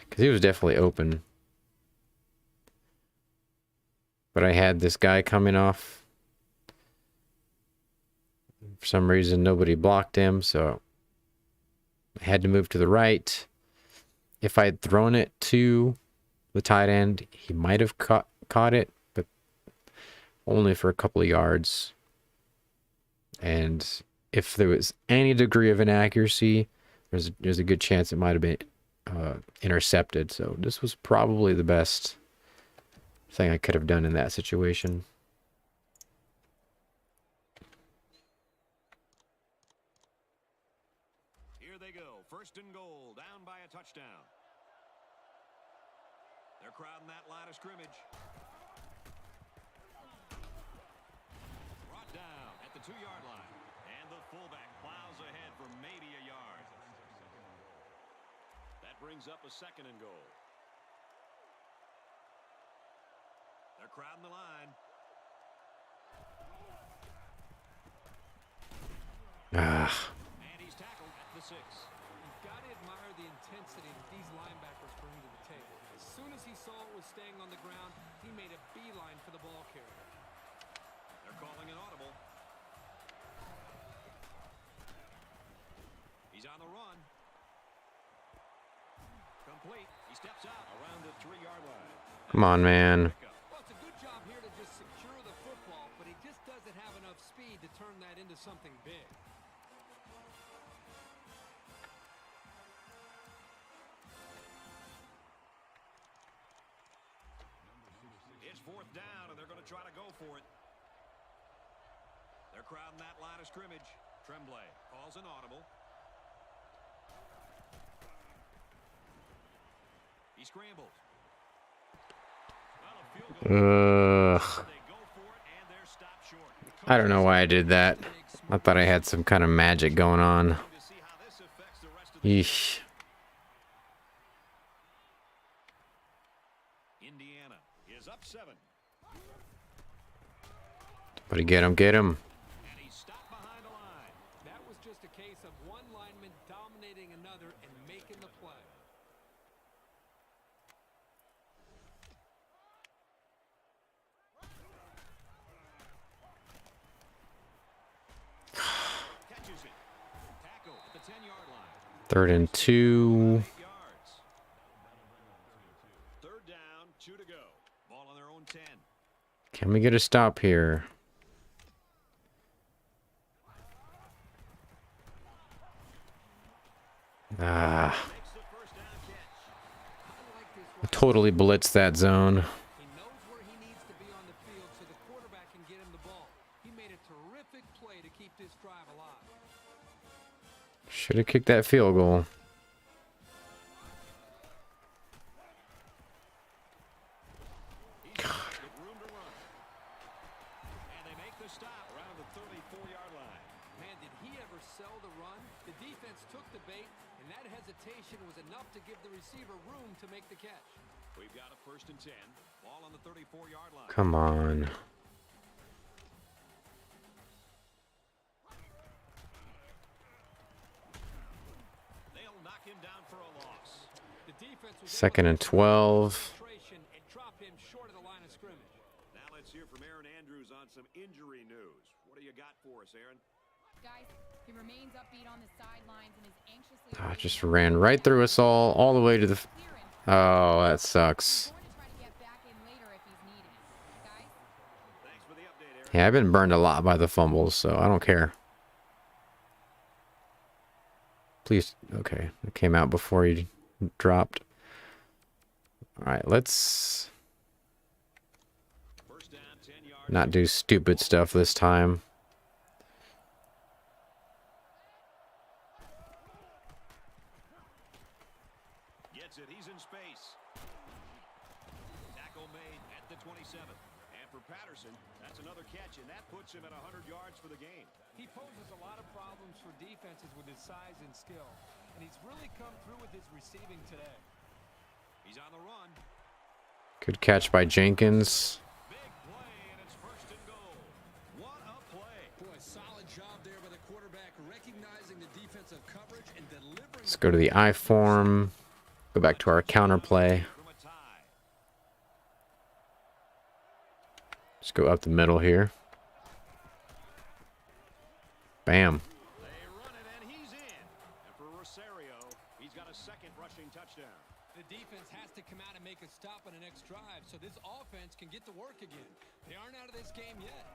Speaker 2: Because he was definitely open. But I had this guy coming off. For some reason, nobody blocked him, so I had to move to the right. If I had thrown it to the tight end, he might have caught it, but only for a couple of yards. And if there was any degree of inaccuracy, there's a good chance it might have been intercepted. So this was probably the best thing I could have done in that situation.
Speaker 3: Here they go, first and goal, down by a touchdown. They're crowding that line of scrimmage. Brought down at the 2-yard line. And the fullback plows ahead for maybe a yard. That brings up a second and goal. They're crowding the line.
Speaker 2: Ah.
Speaker 3: And he's tackled at the 6.
Speaker 4: You've got to admire the intensity that these linebackers bring to the table. As soon as he saw it was staying on the ground, he made a beeline for the ball carrier.
Speaker 3: They're calling an audible. He's on the run. Complete. He steps out around the 3-yard line.
Speaker 2: Come on, man.
Speaker 4: Well, it's a good job here to just secure the football, but he just doesn't have enough speed to turn that into something big.
Speaker 3: It's 4th down, and they're going to try to go for it. They're crowding that line of scrimmage. Tremblay calls an audible. He scrambles. Well, a field goal. They go for it, and they're stopped short.
Speaker 2: I don't know why I did that. I thought I had some kind of magic going on.
Speaker 3: To see how this affects the rest of the
Speaker 2: Yeesh.
Speaker 3: Indiana is up 7.
Speaker 2: Somebody get him, get him.
Speaker 3: And he's stopped behind the line.
Speaker 4: That was just a case of one lineman dominating another and making the play.
Speaker 3: Catches it. Tackle at the 10-yard line.
Speaker 2: 3rd and 2.
Speaker 3: 8 yards. 3rd down, 2 to go. Ball on their own 10.
Speaker 2: Can we get a stop here? Ah.
Speaker 3: Makes the first down catch.
Speaker 2: I totally blitzed that zone.
Speaker 4: He knows where he needs to be on the field so the quarterback can get him the ball. He made a terrific play to keep this drive alive.
Speaker 2: Should have kicked that field goal.
Speaker 3: He's got room to run. And they make the stop around the 34-yard line.
Speaker 4: Man, did he ever sell the run? The defense took the bait, and that hesitation was enough to give the receiver room to make the catch.
Speaker 3: We've got a 1st and 10. Ball on the 34-yard line.
Speaker 2: Come on.
Speaker 3: They'll knock him down for a loss.
Speaker 4: The defense was
Speaker 2: 2nd and 12.
Speaker 4: and dropped him short of the line of scrimmage.
Speaker 3: Now let's hear from Aaron Andrews on some injury news. What do you got for us, Aaron?
Speaker 5: Guys, he remains upbeat on the sidelines and is anxiously
Speaker 2: Just ran right through us all the way to the... Oh, that sucks.
Speaker 5: going to try to get back in later if he's needed. Guys,
Speaker 3: Thanks for the update, Aaron.
Speaker 2: Yeah, I've been burned a lot by the fumbles, so I don't care. Please, okay. It came out before he dropped. All right, let's
Speaker 3: First down, 10 yards.
Speaker 2: not do stupid stuff this time.
Speaker 3: Gets catch, and that puts him at 100 yards for the game.
Speaker 4: He poses a lot of problems for defenses with his size and skill, and he's really come through with his receiving today.
Speaker 3: He's on the run.
Speaker 2: Good catch by Jenkins.
Speaker 3: Big play, and it's first and goal. What a play.
Speaker 6: Boy, solid job there by the quarterback, recognizing the defensive coverage and delivering.
Speaker 2: Let's go to the I form. Go back to our counter play.
Speaker 3: From a tie.
Speaker 2: Let's go up the middle here. Bam.
Speaker 3: They run it, and he's in. And for Rosario, he's got a second rushing touchdown.
Speaker 4: The defense has to come out and make a stop on the next drive so this offense can get to work again. They aren't out of this game yet.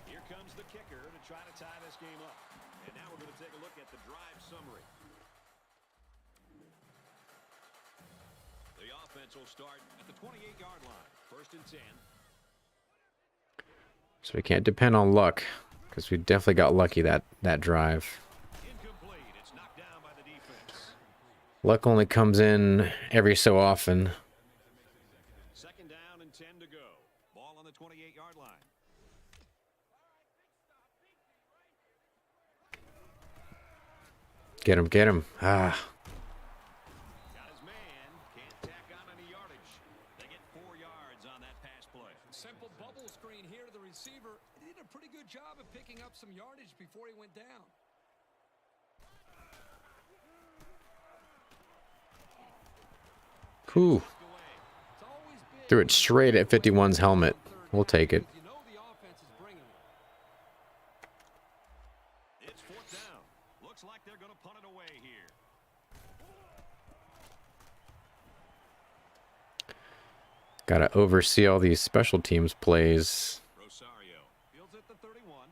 Speaker 3: Here comes the kicker to try to tie this game up. And now we're going to take a look at the drive summary. The offense will start at the 28-yard line. First and 10.
Speaker 2: So we can't depend on luck, because we definitely got lucky that drive.
Speaker 3: Incomplete. It's knocked down by the defense.
Speaker 2: Luck only comes in every so often.
Speaker 3: Second down and 10 to go. Ball on the 28-yard line.
Speaker 2: Get him, get him. Ah.
Speaker 3: Got his man. Can't tack on any yardage. They get 4 yards on that pass play.
Speaker 4: Simple bubble screen here to the receiver. He did a pretty good job of picking up some yardage before he went down.
Speaker 2: Whew.
Speaker 4: It's always big.
Speaker 2: Threw it straight at 51's helmet. We'll take it.
Speaker 4: You know the offense is bringing it.
Speaker 3: It's fourth down. Looks like they're going to punt it away here.
Speaker 2: Gotta oversee all these special teams plays.
Speaker 3: Rosario fields at the 31.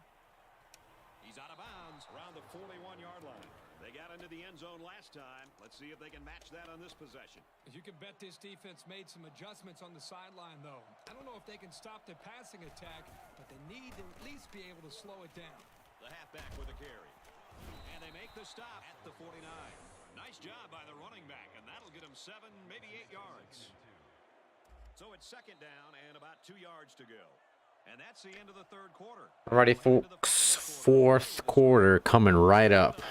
Speaker 3: He's out of bounds around the 41-yard line. They got into the end zone last time. Let's see if they can match that on this possession.
Speaker 4: You can bet this defense made some adjustments on the sideline, though. I don't know if they can stop the passing attack, but they need to at least be able to slow it down.
Speaker 3: The halfback with a carry. And they make the stop at the 49. Nice job by the running back, and that'll get him 7, maybe 8 yards. So it's second down and about 2 yards to go. And that's the end of the third quarter.
Speaker 2: Alrighty, folks. Fourth quarter coming right up.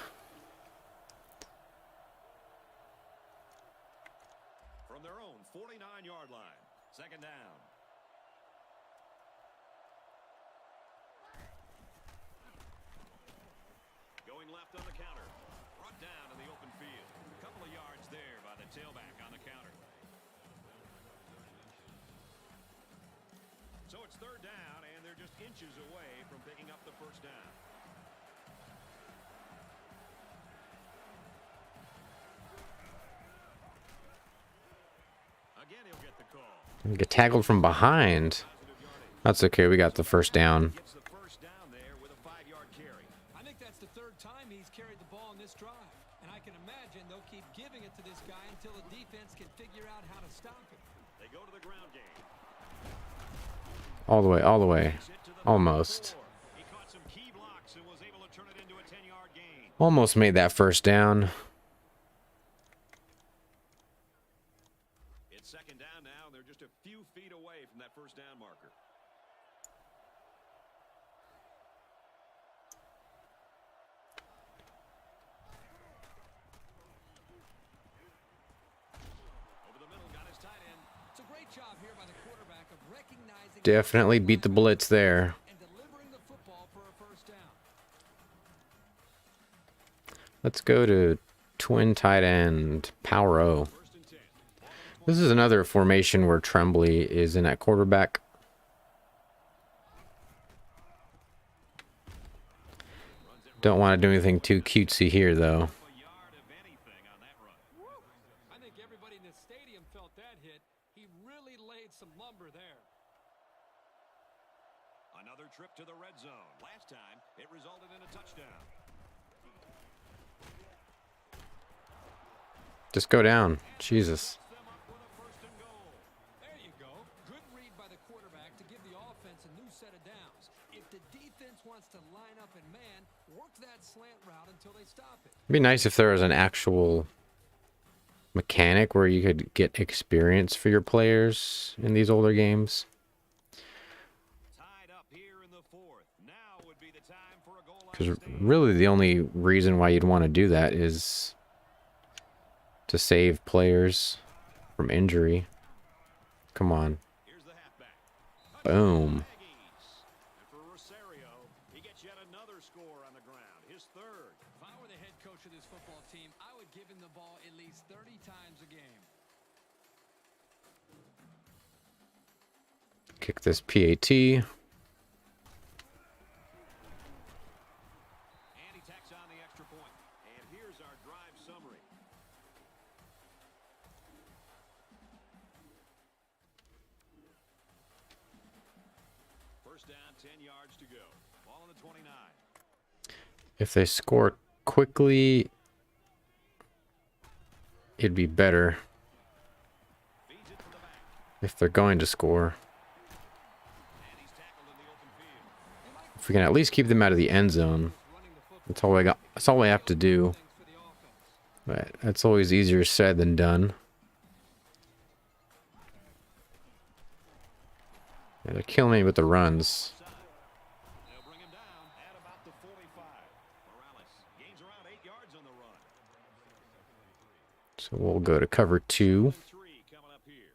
Speaker 3: From their own 49-yard line. Second down. Going left on the counter. Brought down in the open field. A couple of yards there by the tailback on the counter. So it's third down, and they're just inches away from picking up the first down. Again, he'll get the call.
Speaker 2: Get tackled from behind. That's okay. We got the first down.
Speaker 3: Gets the first down there with a 5-yard carry.
Speaker 4: I think that's the third time he's carried the ball in this drive. And I can imagine they'll keep giving it to this guy until the defense can figure out how to stop him.
Speaker 3: They go to the ground game.
Speaker 2: All the way, all the way. Almost.
Speaker 3: He caught some key blocks and was able to turn it into a 10-yard gain.
Speaker 2: Almost made that first down.
Speaker 3: It's second down now, and they're just a few feet away from that first down marker. Over the middle, got his tight end.
Speaker 4: It's a great job here by the quarterback of recognizing
Speaker 2: Definitely beat the blitz there.
Speaker 4: and delivering the football for a first down.
Speaker 2: Let's go to twin tight end, Power O. This is another formation where Tremblay is in at quarterback. Don't want to do anything too cutesy here, though.
Speaker 3: A yard of anything on that run.
Speaker 4: I think everybody in the stadium felt that hit. He really laid some lumber there.
Speaker 3: Another trip to the red zone. Last time, it resulted in a touchdown.
Speaker 2: Just go down. Jesus.
Speaker 3: Them up with a first and goal.
Speaker 4: There you go. Good read by the quarterback to give the offense a new set of downs. If the defense wants to line up in man, work that slant route until they stop it.
Speaker 2: It'd be nice if there was an actual mechanic where you could get experience for your players in these older games.
Speaker 3: Tied up here in the fourth. Now would be the time for a goal line
Speaker 2: Because
Speaker 3: stand.
Speaker 2: really the only reason why you'd want to do that is to save players from injury. Come on.
Speaker 3: Here's the halfback.
Speaker 2: Boom.
Speaker 3: And for Rosario, he gets yet another score on the ground. His third.
Speaker 6: If I were the head coach of this football team, I would give him the ball at least 30 times a game.
Speaker 2: Kick this PAT.
Speaker 3: And he tacks on the extra point. And here's our drive summary. First down, 10 yards to go. Ball on the 29.
Speaker 2: If they score quickly, it'd be better.
Speaker 3: Feeds it to the back.
Speaker 2: If they're going to score.
Speaker 3: And he's tackled in the open field.
Speaker 2: If we can at least keep them out of the end zone. That's all I got. That's all I have to do. But that's always easier said than done. Yeah, they're killing me with the runs.
Speaker 3: They'll bring him down at about the 45. Morales gains around 8 yards on the run.
Speaker 2: So we'll go to cover 2.
Speaker 3: 3 coming up here.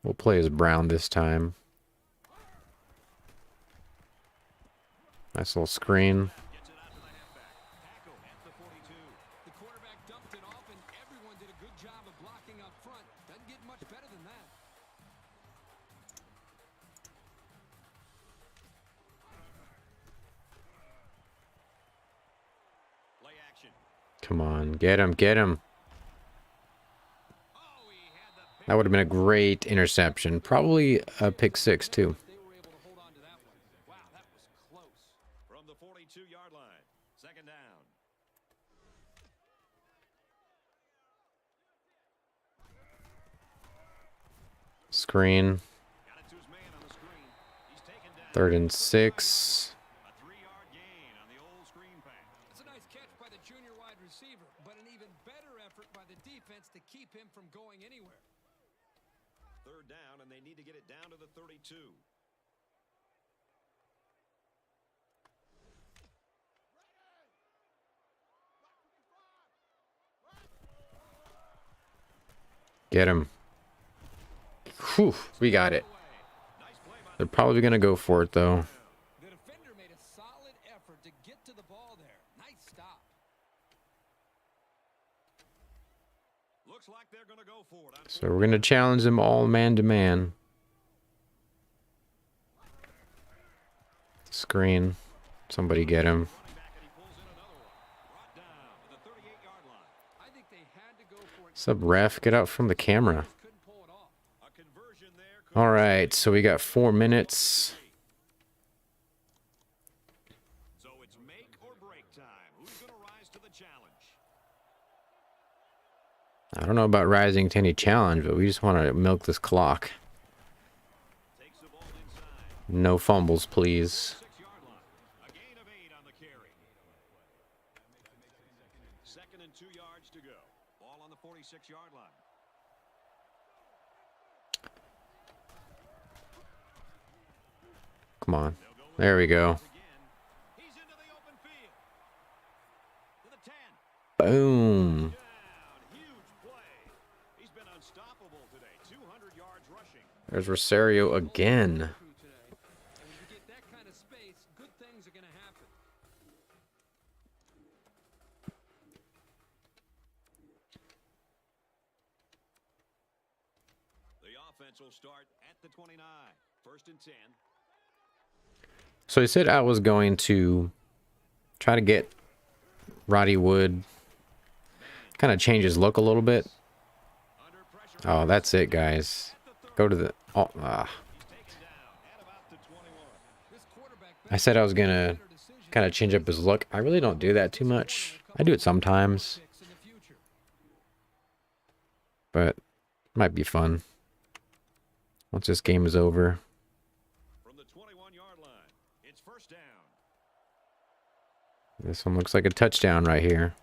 Speaker 2: We'll play as Brown this time. Nice little screen.
Speaker 3: Gets it out to the halfback. Tackle at the 42.
Speaker 6: The quarterback dumped it off, and everyone did a good job of blocking up front. Doesn't get much better than that.
Speaker 3: Play action.
Speaker 2: Come on, get him, get him.
Speaker 3: Oh, he had the pick.
Speaker 2: That would have been a great interception. Probably a pick 6 too.
Speaker 6: They were able to hold on to that one.
Speaker 3: Wow, that was close. From the 42-yard line. Second down.
Speaker 2: Screen.
Speaker 3: Got it to his man on the screen. He's taken down.
Speaker 2: 3rd and 6.
Speaker 3: A 3-yard gain on the old screen pass.
Speaker 6: It's a nice catch by the junior wide receiver, but an even better effort by the defense to keep him from going anywhere.
Speaker 3: Third down, and they need to get it down to the 32.
Speaker 2: Get him. Whew, we got it.
Speaker 3: Nice play by
Speaker 2: They're probably going to go for it though.
Speaker 6: The defender made a solid effort to get to the ball there. Nice stop.
Speaker 3: Looks like they're going to go for it.
Speaker 2: So we're going to challenge them all man to man. Screen. Somebody get him.
Speaker 3: Running back, and he pulls in another one. Brought down to the 38-yard line.
Speaker 6: I think they had to go for it.
Speaker 2: Sub ref, get out from the camera.
Speaker 6: Couldn't pull it off.
Speaker 3: A conversion there. could-
Speaker 2: All right, so we got 4 minutes.
Speaker 3: So it's make or break time. Who's going to rise to the challenge?
Speaker 2: I don't know about rising to any challenge, but we just want to milk this clock.
Speaker 3: Takes the ball inside.
Speaker 2: No fumbles, please.
Speaker 3: 6-yard line. A gain of 8 on the carry. 2nd and 2 yards to go. Ball on the 46-yard line.
Speaker 2: Come on. There we go.
Speaker 3: Again. He's into the open field. To the 10.
Speaker 2: Boom.
Speaker 3: Down. Huge play. He's been unstoppable today. 200 yards rushing.
Speaker 2: There's Rosario again.
Speaker 6: Crew today. And when you get that kind of space, good things are going to happen.
Speaker 3: The offense will start at the 29. 1st and 10.
Speaker 2: So I said I was going to try to get Roddy Wood, kind of change his look a little bit.
Speaker 3: Under pressure.
Speaker 2: Oh, that's it, guys. Go to the... Oh, ah.
Speaker 3: He's taken down at about the 21.
Speaker 6: This quarterback
Speaker 2: I said I was going to kind of change up his look. I really don't do that too much. I do it sometimes,
Speaker 6: picks in the future.
Speaker 2: but it might be fun once this game is over.
Speaker 3: From the 21-yard line, it's 1st down.
Speaker 2: This one looks like a touchdown right here.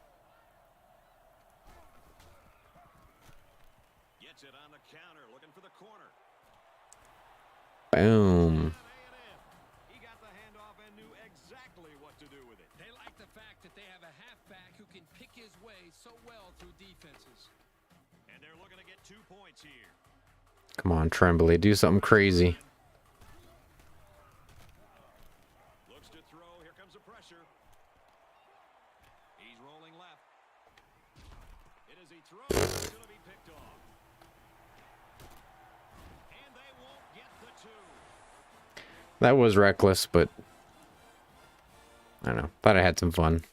Speaker 3: Gets it on the counter, looking for the corner.
Speaker 2: Boom.
Speaker 3: He got the handoff and knew exactly what to do with it.
Speaker 6: They like the fact that they have a halfback who can pick his way so well through defenses.
Speaker 3: And they're looking to get 2 points here.
Speaker 2: Come on, Tremblay, do something crazy.
Speaker 3: Looks to throw. Here comes the pressure. He's rolling left. It is he throws. It's going to be picked off. And they won't get the 2.
Speaker 2: That was reckless, but I don't know. Thought I had some fun.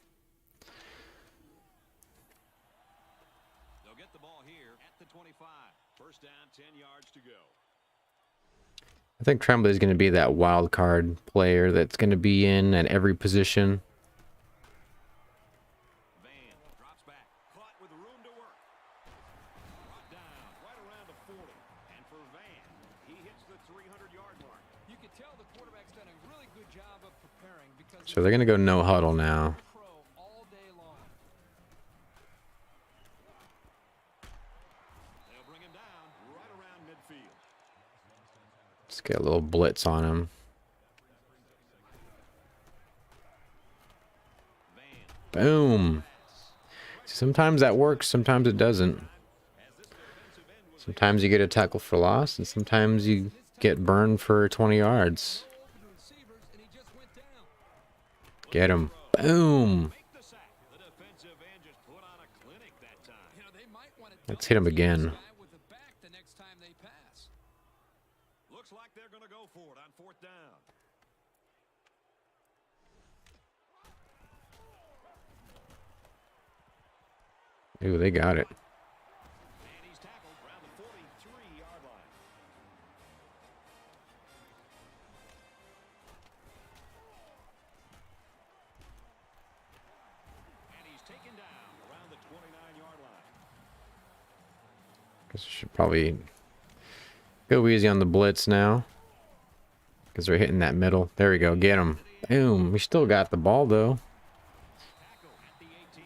Speaker 3: They'll get the ball here at the 25. First down, 10 yards to go.
Speaker 2: I think Tremblay is going to be that wild card player that's going to be in at every position.
Speaker 3: Van drops back. Caught with room to work. Brought down right around the 40. And for Van, he hits the 300-yard mark.
Speaker 6: You can tell the quarterback's done a really good job of preparing because
Speaker 2: So they're going to go no huddle now.
Speaker 6: pro all day long.
Speaker 3: They'll bring him down right around midfield.
Speaker 2: Let's get a little blitz on him.
Speaker 3: Van
Speaker 2: Boom. Sometimes that works, sometimes it doesn't. Sometimes you get a tackle for loss, and sometimes you get burned for 20 yards.
Speaker 6: Receivers, and he just went down.
Speaker 2: Get him. Boom.
Speaker 3: make the sack. The defensive end just put on a clinic that time.
Speaker 6: You know, they might want to
Speaker 2: Let's hit him again.
Speaker 6: this guy with the back the next time they pass.
Speaker 3: Looks like they're going to go for it on 4th down.
Speaker 2: Ooh, they got it.
Speaker 3: And he's tackled around the 43-yard line. And he's taken down around the 29-yard line.
Speaker 2: Guess we should probably go easy on the blitz now. Because they're hitting that middle. There we go. Get him. Boom. We still got the ball, though.
Speaker 3: Tackle at the 18.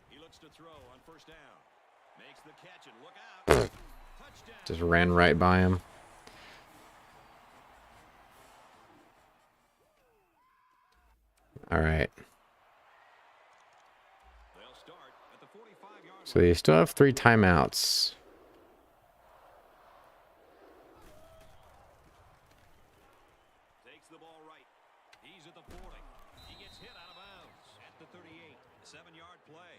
Speaker 3: He looks to throw on 1st down. Makes the catch and look out. Touchdown.
Speaker 2: Just ran right by him. All right.
Speaker 3: They'll start at the 45-yard
Speaker 2: So they still have 3 timeouts.
Speaker 3: Takes the ball right. He's at the 40. He gets hit out of bounds at the 38. 7-yard play.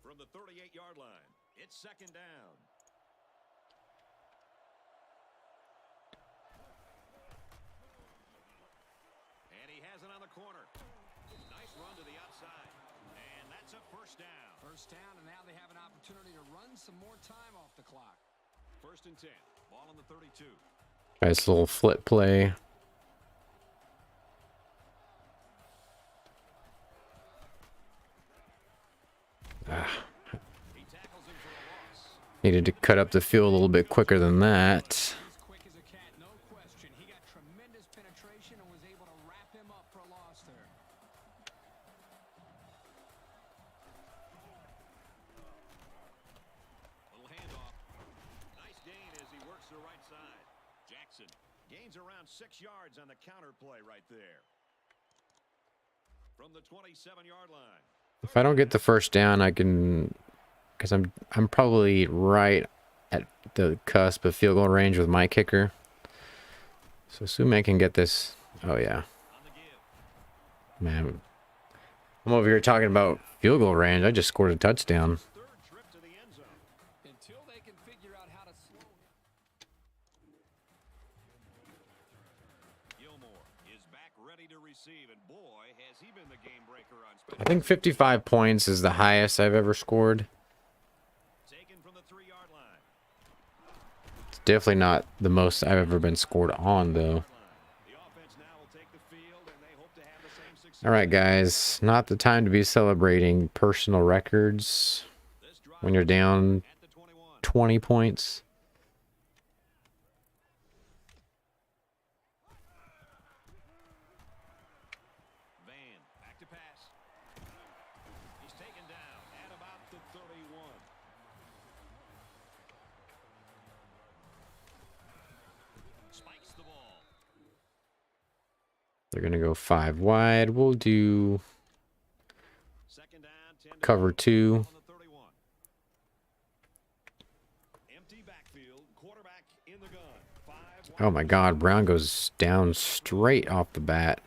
Speaker 3: From the 38-yard line, it's 2nd down. And he has it on the corner. Nice run to the outside. And that's a 1st down.
Speaker 6: First down, and now they have an opportunity to run some more time off the clock.
Speaker 3: 1st and 10. Ball on the 32.
Speaker 2: Nice little flip play.
Speaker 3: He tackles him for a loss.
Speaker 2: Needed to cut up the field a little bit quicker than that.
Speaker 6: He's quick as a cat, no question. He got tremendous penetration and was able to wrap him up for a loss there.
Speaker 3: Little handoff. Nice gain as he works the right side. Jackson gains around 6 yards on the counter play right there. From the 27-yard line.
Speaker 2: If I don't get the first down, I can, because I'm probably right at the cusp of field goal range with my kicker. So assume I can get this. Oh yeah,
Speaker 3: On the give.
Speaker 2: man. I'm over here talking about field goal range. I just scored a touchdown.
Speaker 3: 3rd trip to the end zone.
Speaker 6: Until they can figure out how to slow
Speaker 3: Gilmore is back ready to receive, and boy, has he been the game breaker on
Speaker 2: I think 55 points is the highest I've ever scored.
Speaker 3: taken from the 3-yard line.
Speaker 2: It's definitely not the most I've ever been scored on, though.
Speaker 3: The offense now will take the field, and they hope to have the same success.
Speaker 2: All right, guys, not the time to be celebrating personal records
Speaker 3: This drive
Speaker 2: when you're down
Speaker 3: at the 21.
Speaker 2: 20 points. They're going to go 5 wide. We'll do
Speaker 3: Second down, 10 to
Speaker 2: cover
Speaker 3: go.
Speaker 2: 2.
Speaker 3: On the 31. Empty backfield, quarterback in the gun. 5 wide.
Speaker 2: Oh my God, Brown goes down straight off the bat.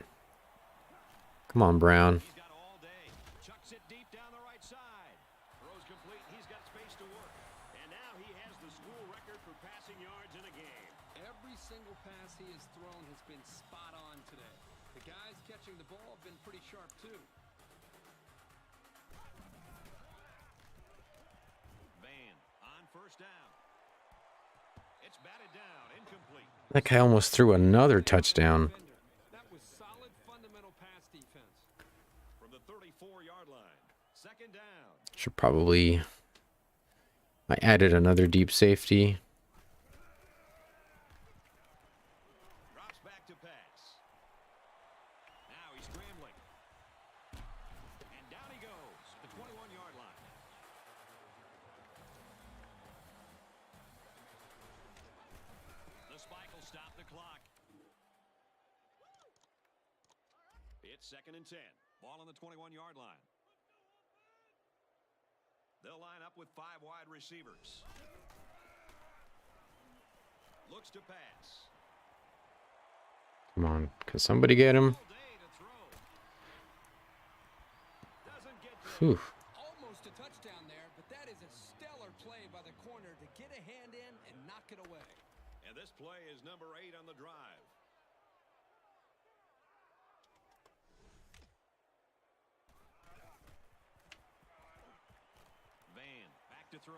Speaker 2: Come on, Brown.
Speaker 3: He's got all day. Chucks it deep down the right side. Throws complete. He's got space to work. And now he has the school record for passing yards in a game.
Speaker 6: Every single pass he has thrown has been spot on today. The guys catching the ball have been pretty sharp too.
Speaker 3: Van on first down. It's batted down, incomplete.
Speaker 2: That guy almost threw another touchdown.
Speaker 6: That was solid fundamental pass defense.
Speaker 3: From the 34-yard line. Second down.
Speaker 2: Should probably... I added another deep safety.
Speaker 3: Drops back to pass. Now he's scrambling. And down he goes at the 21-yard line. The spike will stop the clock. It's second and 10. Ball on the 21-yard line. They'll line up with 5 wide receivers. Looks to pass.
Speaker 2: Come on, can somebody get him?
Speaker 3: All day to throw. Doesn't get there.
Speaker 2: Whew.
Speaker 6: Almost a touchdown there, but that is a stellar play by the corner to get a hand in and knock it away.
Speaker 3: And this play is number 8 on the drive. Van back to throw.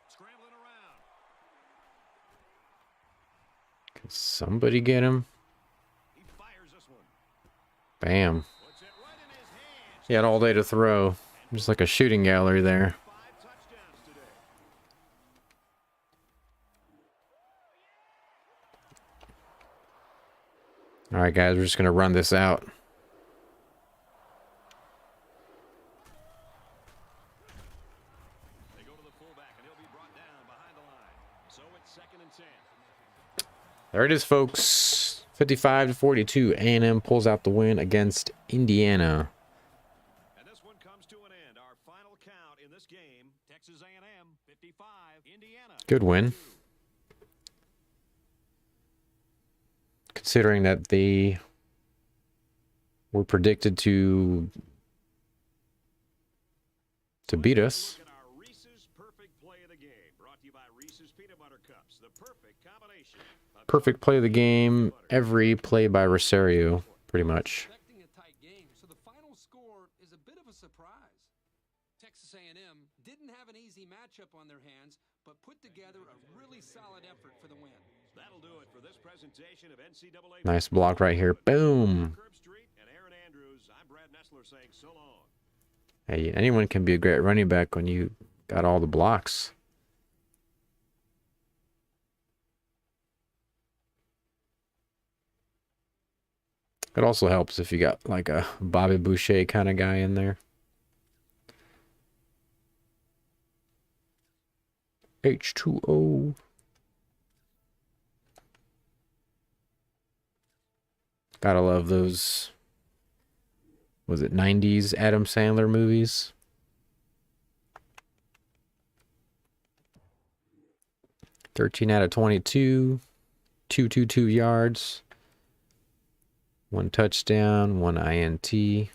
Speaker 3: Scrambling around.
Speaker 2: Can somebody get him?
Speaker 3: He fires this one.
Speaker 2: Bam.
Speaker 3: Puts it right in his hands.
Speaker 2: He had all day to throw. Just like a shooting gallery there.
Speaker 3: 5 touchdowns today.
Speaker 2: Alright guys, we're just going to run this out.
Speaker 3: They go to the fullback, and he'll be brought down behind the line. So it's second and 10.
Speaker 2: There it is, folks. 55-42. A&M pulls out the win against Indiana.
Speaker 3: And this one comes to an end. Our final count in this game, Texas A&M 55, Indiana.
Speaker 2: Good win. Considering that they were predicted to beat us.
Speaker 3: Look at our Reese's Perfect Play of the Game, brought to you by Reese's Peanut Butter Cups, the perfect combination.
Speaker 2: Perfect play of the game. Every play by Rosario, pretty much.
Speaker 6: Expecting a tight game, so the final score is a bit of a surprise. Texas A&M didn't have an easy matchup on their hands, but put together a really solid effort for the win.
Speaker 3: That'll do it for this presentation of NCAA.
Speaker 2: Nice block right here. Boom.
Speaker 3: Curb Street and Aaron Andrews. I'm Brad Nessler saying so long.
Speaker 2: Hey, anyone can be a great running back when you got all the blocks. It also helps if you got like a Bobby Boucher kind of guy in there. H2O. Gotta love those, was it 90s Adam Sandler movies? $13 out of 22, 222 yards, 1 touchdown, 1 INT.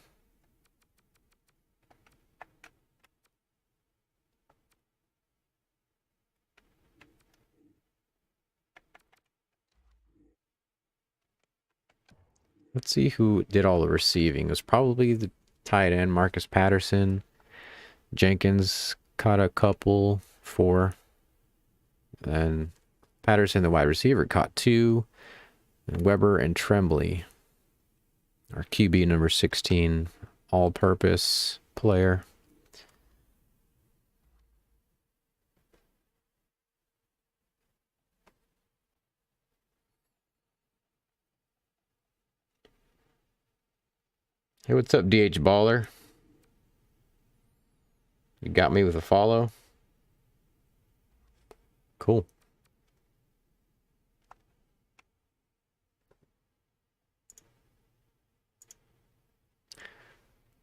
Speaker 2: Let's see who did all the receiving. It was probably the tight end, Marcus Patterson. Jenkins caught a couple, 4. And Patterson, the wide receiver, caught 2. And Weber and Tremblay, our QB number 16, all-purpose player. Hey, what's up, DH Baller? You got me with a follow? Cool.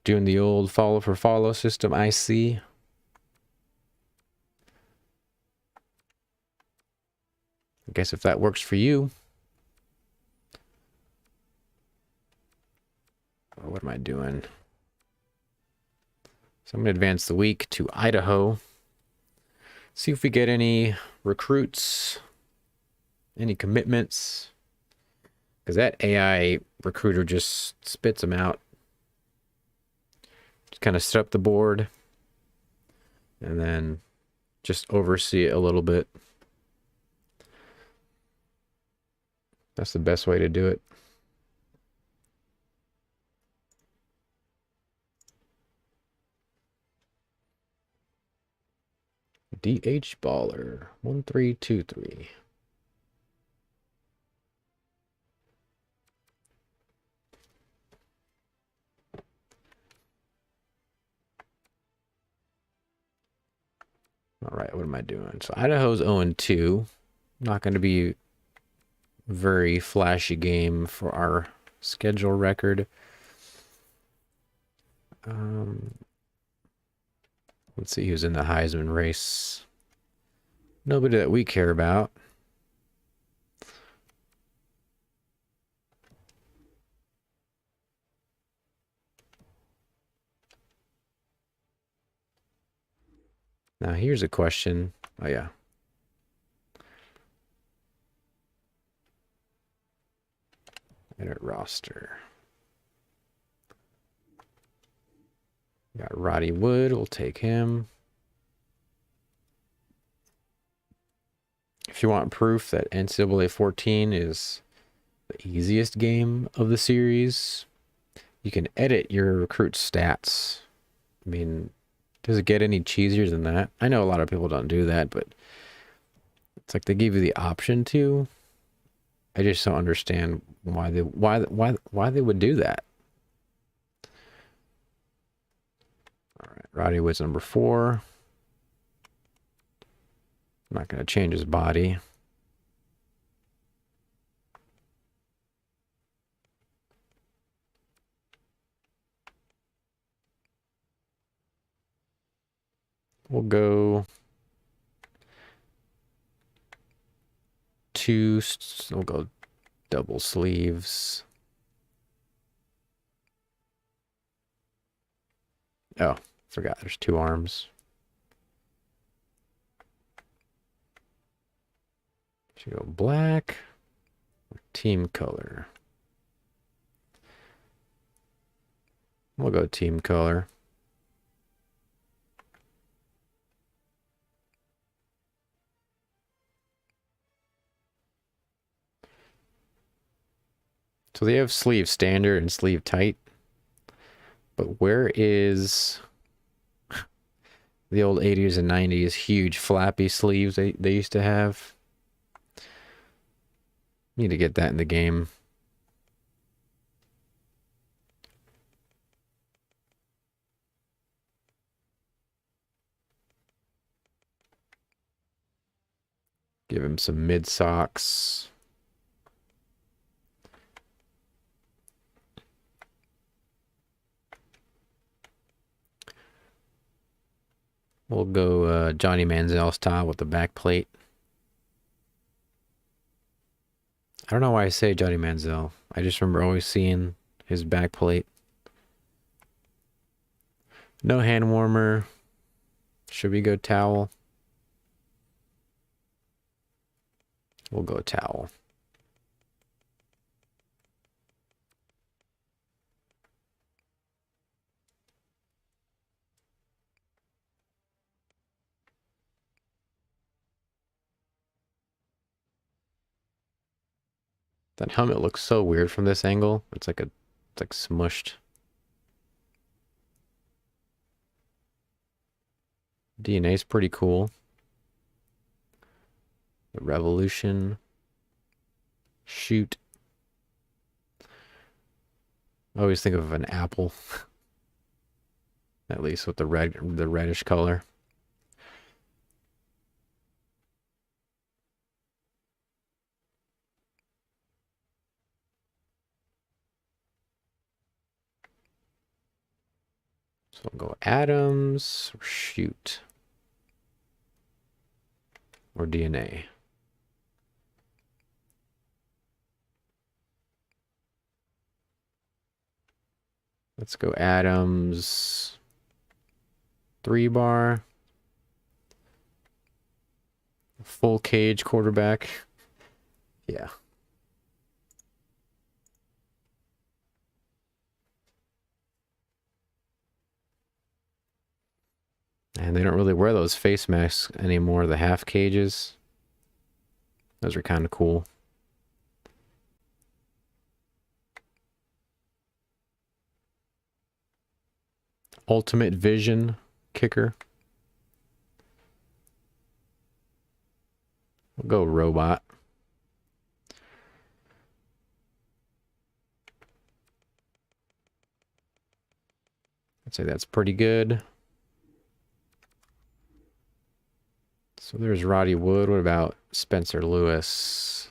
Speaker 2: Doing the old follow for follow system, I see. I guess if that works for you. Oh, what am I doing? So I'm going to advance the week to Idaho. See if we get any recruits, any commitments. Because that AI recruiter just spits them out. Just kind of set up the board. And then just oversee it a little bit. That's the best way to do it. DH Baller 1323. All right, what am I doing? So Idaho's 0-2. Not going to be a very flashy game for our schedule record. Let's see who's in the Heisman race. Nobody that we care about. Now here's a question. Oh yeah. Edit roster. Got Roddy Wood, we'll take him. If you want proof that NCAA 14 is the easiest game of the series, you can edit your recruit stats. I mean, does it get any cheesier than that? I know a lot of people don't do that, but it's like they give you the option to. I just don't understand why they would do that. All right, Roddy Wood's number 4. I'm not going to change his body. We'll go we'll go double sleeves. Oh, forgot there's 2 arms. Should go black or team color. We'll go team color. So they have sleeve standard and sleeve tight. But where is the old 80s and 90s huge flappy sleeves they used to have? Need to get that in the game. Give him some mid socks. We'll go Johnny Manziel style with the back plate. I don't know why I say Johnny Manziel. I just remember always seeing his back plate. No hand warmer. Should we go towel? We'll go towel. That helmet looks so weird from this angle. It's like smushed. DNA's pretty cool. The Revolution. Shoot. I always think of an apple. At least with the reddish color. So we'll go Adams, or shoot, or DNA. Let's go Adams, 3-bar, full cage quarterback. Yeah. And they don't really wear those face masks anymore, the half cages. Those are kind of cool. Ultimate Vision kicker. We'll go robot. I'd say that's pretty good. So there's Roddy Wood. What about Spencer Lewis?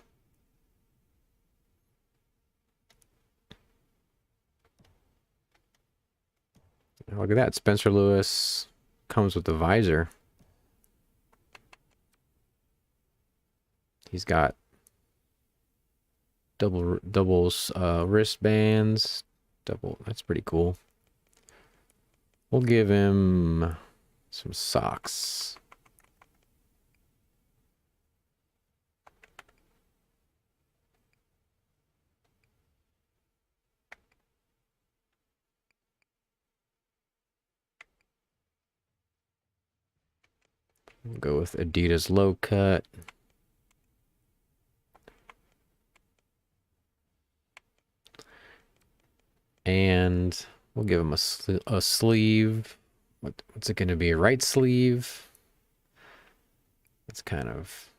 Speaker 2: Look at that. Spencer Lewis comes with the visor. He's got doubles wristbands. That's pretty cool. We'll give him some socks. We'll go with Adidas low cut. And we'll give him a sleeve. What's it going to be? A right sleeve? It's kind of,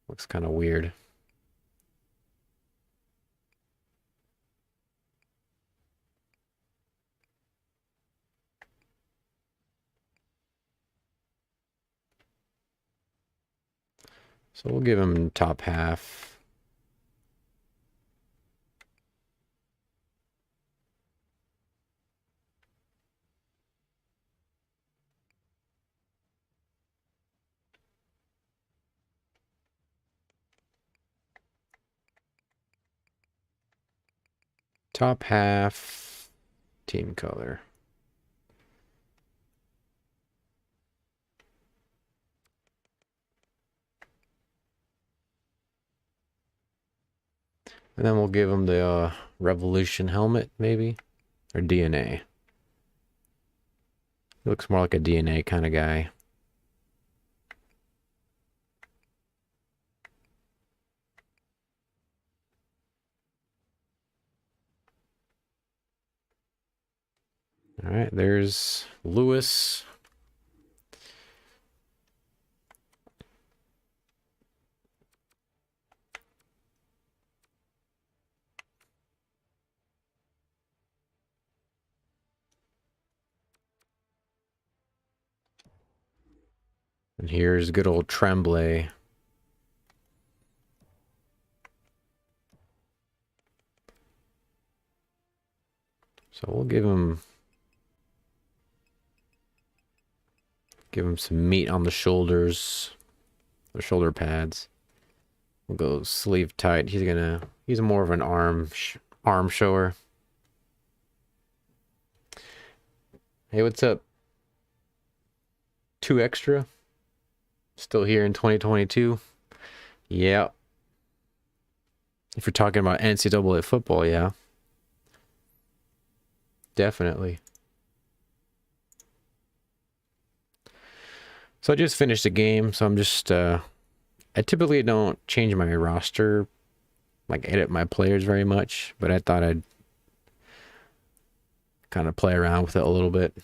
Speaker 2: looks kind of weird. So we'll give him top half. Top half, team color. And then we'll give him the Revolution helmet, maybe? Or DNA. He looks more like a DNA kind of guy. All right, there's Lewis. And here's good old Tremblay. So we'll give him some meat on the shoulders, the shoulder pads. We'll go sleeve tight. He's more of an arm shower. Hey, what's up? 2 extra. Still here in 2022. Yeah. If you're talking about NCAA football, yeah. Definitely. So I just finished the game, so I'm just, I typically don't change my roster, like edit my players very much, but I thought I'd kind of play around with it a little bit.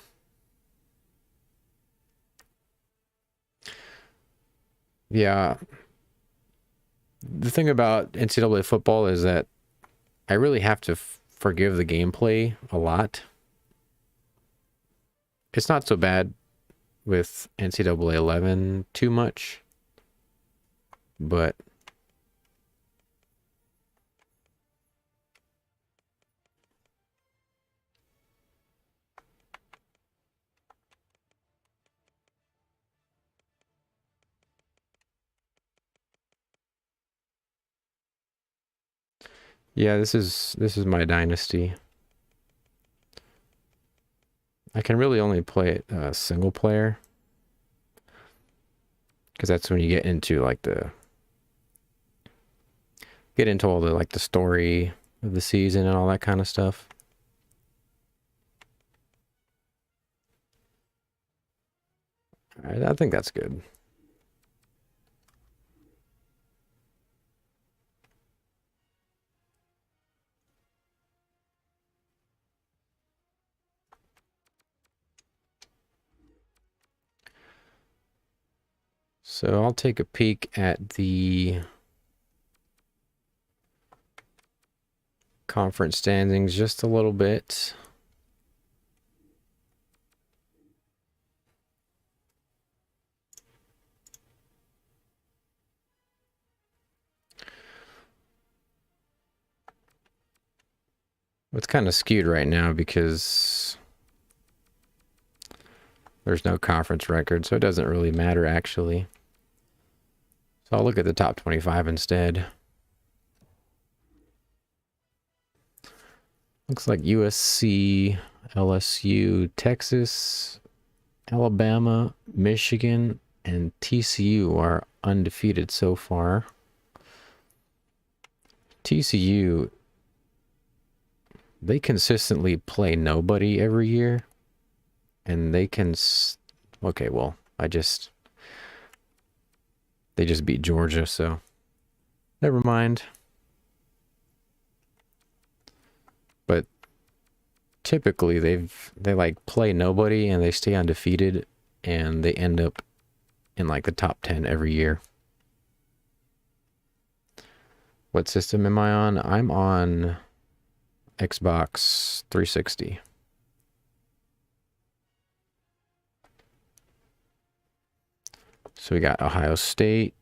Speaker 2: Yeah. The thing about NCAA football is that I really have to forgive the gameplay a lot. It's not so bad with NCAA 11 too much, but Yeah, this is my Dynasty. I can really only play it single player, because that's when you get into like all the like the story of the season and all that kind of stuff. All right, I think that's good. So I'll take a peek at the conference standings just a little bit. It's kind of skewed right now because there's no conference record, so it doesn't really matter actually. So I'll look at the top 25 instead. Looks like USC, LSU, Texas, Alabama, Michigan, and TCU are undefeated so far. TCU, they consistently play nobody every year. And they can... Okay, well, they just beat Georgia, so... Never mind. But typically they like play nobody and they stay undefeated and they end up in like the top 10 every year. What system am I on? I'm on Xbox 360. So we got Ohio State,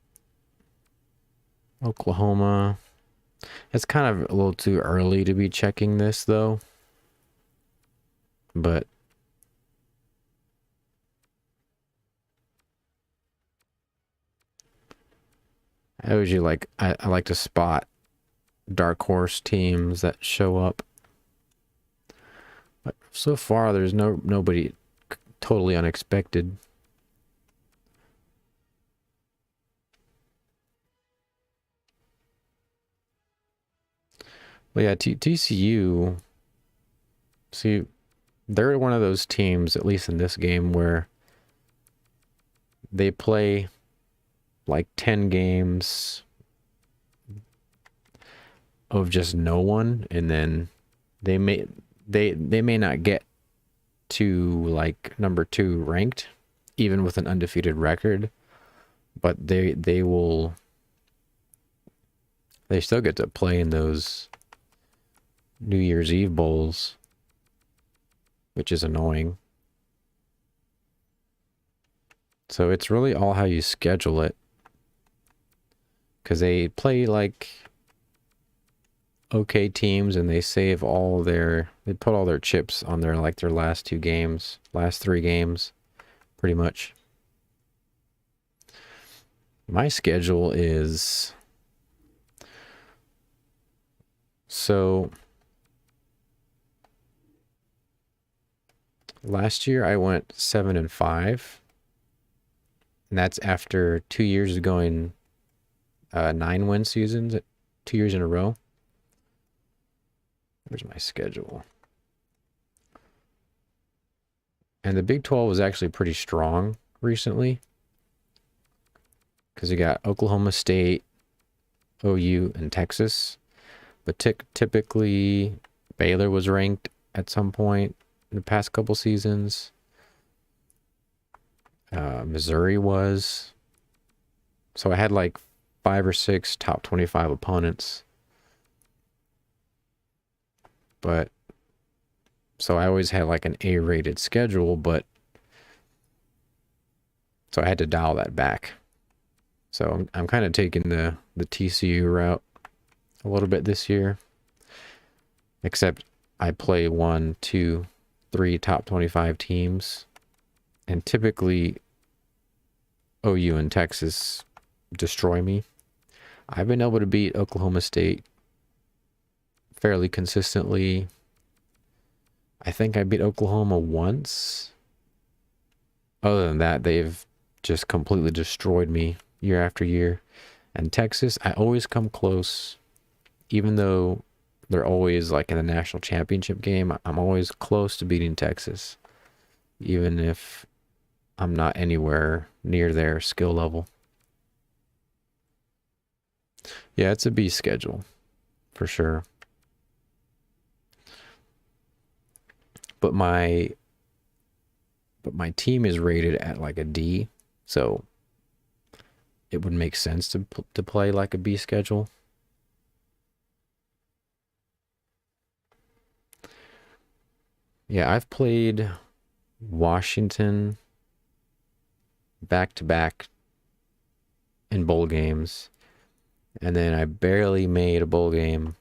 Speaker 2: Oklahoma. It's kind of a little too early to be checking this though. But I usually I like to spot dark horse teams that show up. But so far there's nobody totally unexpected. Well, yeah, TCU, see, they're one of those teams, at least in this game, where they play like 10 games of just no one, and then they may not get to like number 2 ranked, even with an undefeated record, but they still get to play in those New Year's Eve bowls, which is annoying. So it's really all how you schedule it, because they play like okay teams and they save they put all their chips on their last 3 games, pretty much. My schedule is so last year I went 7-5, and that's after 2 years of going 9-win seasons, 2 years in a row. Where's my schedule? And the Big 12 was actually pretty strong recently, because you got Oklahoma State, OU, and Texas. But typically Baylor was ranked at some point in the past couple seasons. Missouri was. So I had like 5 or 6 top 25 opponents. But so I always had like an A-rated schedule, but so I had to dial that back. So I'm kind of taking the TCU route a little bit this year, except I play 1, 2, 3 top 25 teams, and typically OU and Texas destroy me. I've been able to beat Oklahoma State fairly consistently. I think I beat Oklahoma once. Other than that, they've just completely destroyed me year after year. And Texas, I always come close, even though they're always like in the national championship game. I'm always close to beating Texas, even if I'm not anywhere near their skill level. Yeah, it's a B schedule for sure. But my team is rated at like a D, so it would make sense to play like a B schedule. Yeah, I've played Washington back to back in bowl games, and then I barely made a bowl game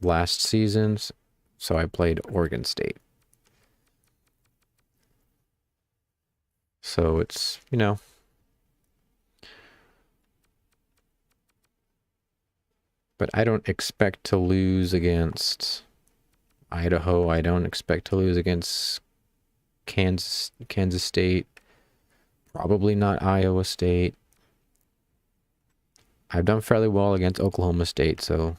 Speaker 2: last season, so I played Oregon State. So it's, you know, but I don't expect to lose against Idaho. I don't expect to lose against Kansas State. Probably not Iowa State. I've done fairly well against Oklahoma State, so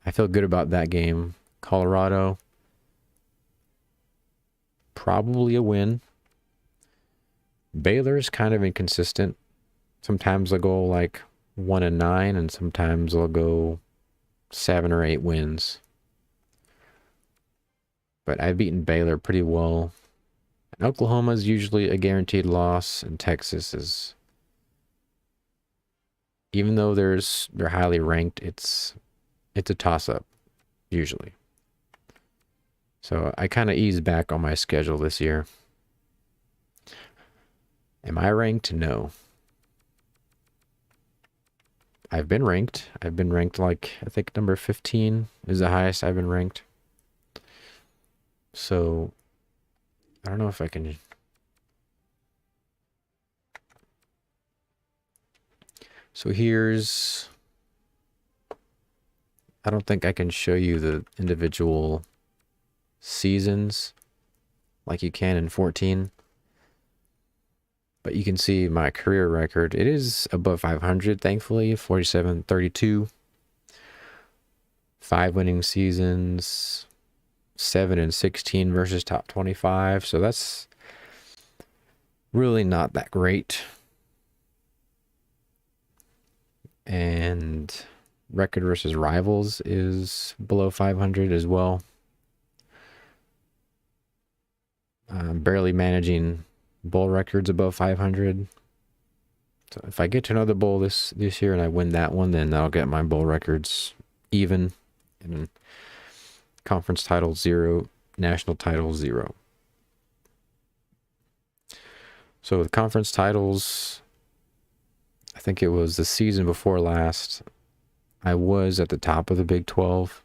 Speaker 2: I feel good about that game. Colorado, probably a win. Baylor's kind of inconsistent. Sometimes they'll go like 1-9, and sometimes they'll go 7 or 8 wins. But I've beaten Baylor pretty well. And Oklahoma's usually a guaranteed loss, and Texas is, even though they're highly ranked, it's a toss-up usually. So I kind of eased back on my schedule this year. Am I ranked? No. I've been ranked. I've been ranked like, I think number 15 is the highest I've been ranked. So I don't know if I can. So here's, I don't think I can show you the individual seasons like you can in 14. But you can see my career record. It is above 500, thankfully. 47-32. 5 winning seasons. 7-16 versus top 25. So that's really not that great. And record versus rivals is below 500 as well. Barely managing bowl records above 500. So if I get to another bowl this year and I win that one, then I'll get my bowl records even. And conference title 0, national title 0. So with conference titles, I think it was the season before last, I was at the top of the Big 12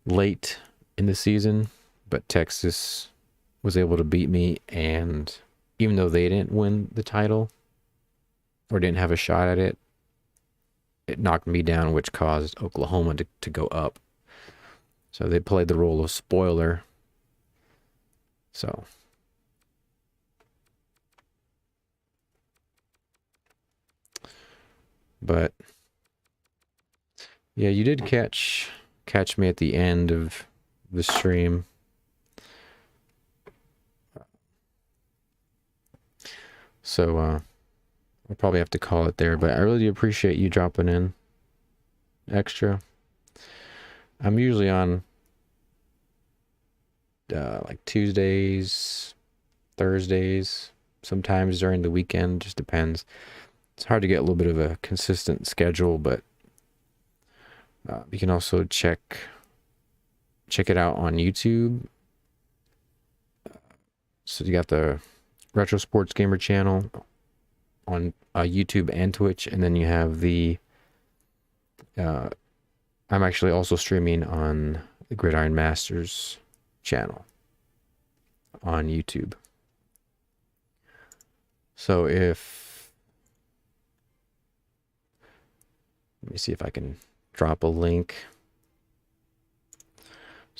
Speaker 2: late in the season, but Texas was able to beat me, and even though they didn't win the title or didn't have a shot at it, it knocked me down, which caused Oklahoma to go up. So they played the role of spoiler. So but yeah, you did catch me at the end of the stream. So I'll probably have to call it there, but I really do appreciate you dropping in extra. I'm usually on like Tuesdays, Thursdays, sometimes during the weekend, just depends. It's hard to get a little bit of a consistent schedule, but you can also check it out on YouTube. So you got the Retro Sports Gamer channel on YouTube and Twitch, and then you have the I'm actually also streaming on the Gridiron Masters channel on YouTube. So let me see if I can drop a link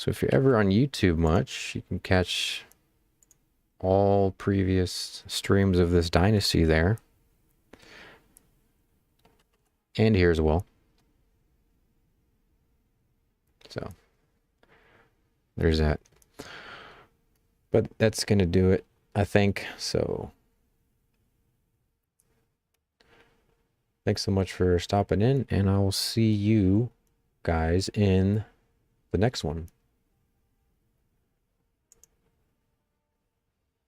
Speaker 2: So if you're ever on YouTube much, you can catch all previous streams of this Dynasty there. And here as well. So there's that. But that's going to do it, I think. So thanks so much for stopping in, and I will see you guys in the next one.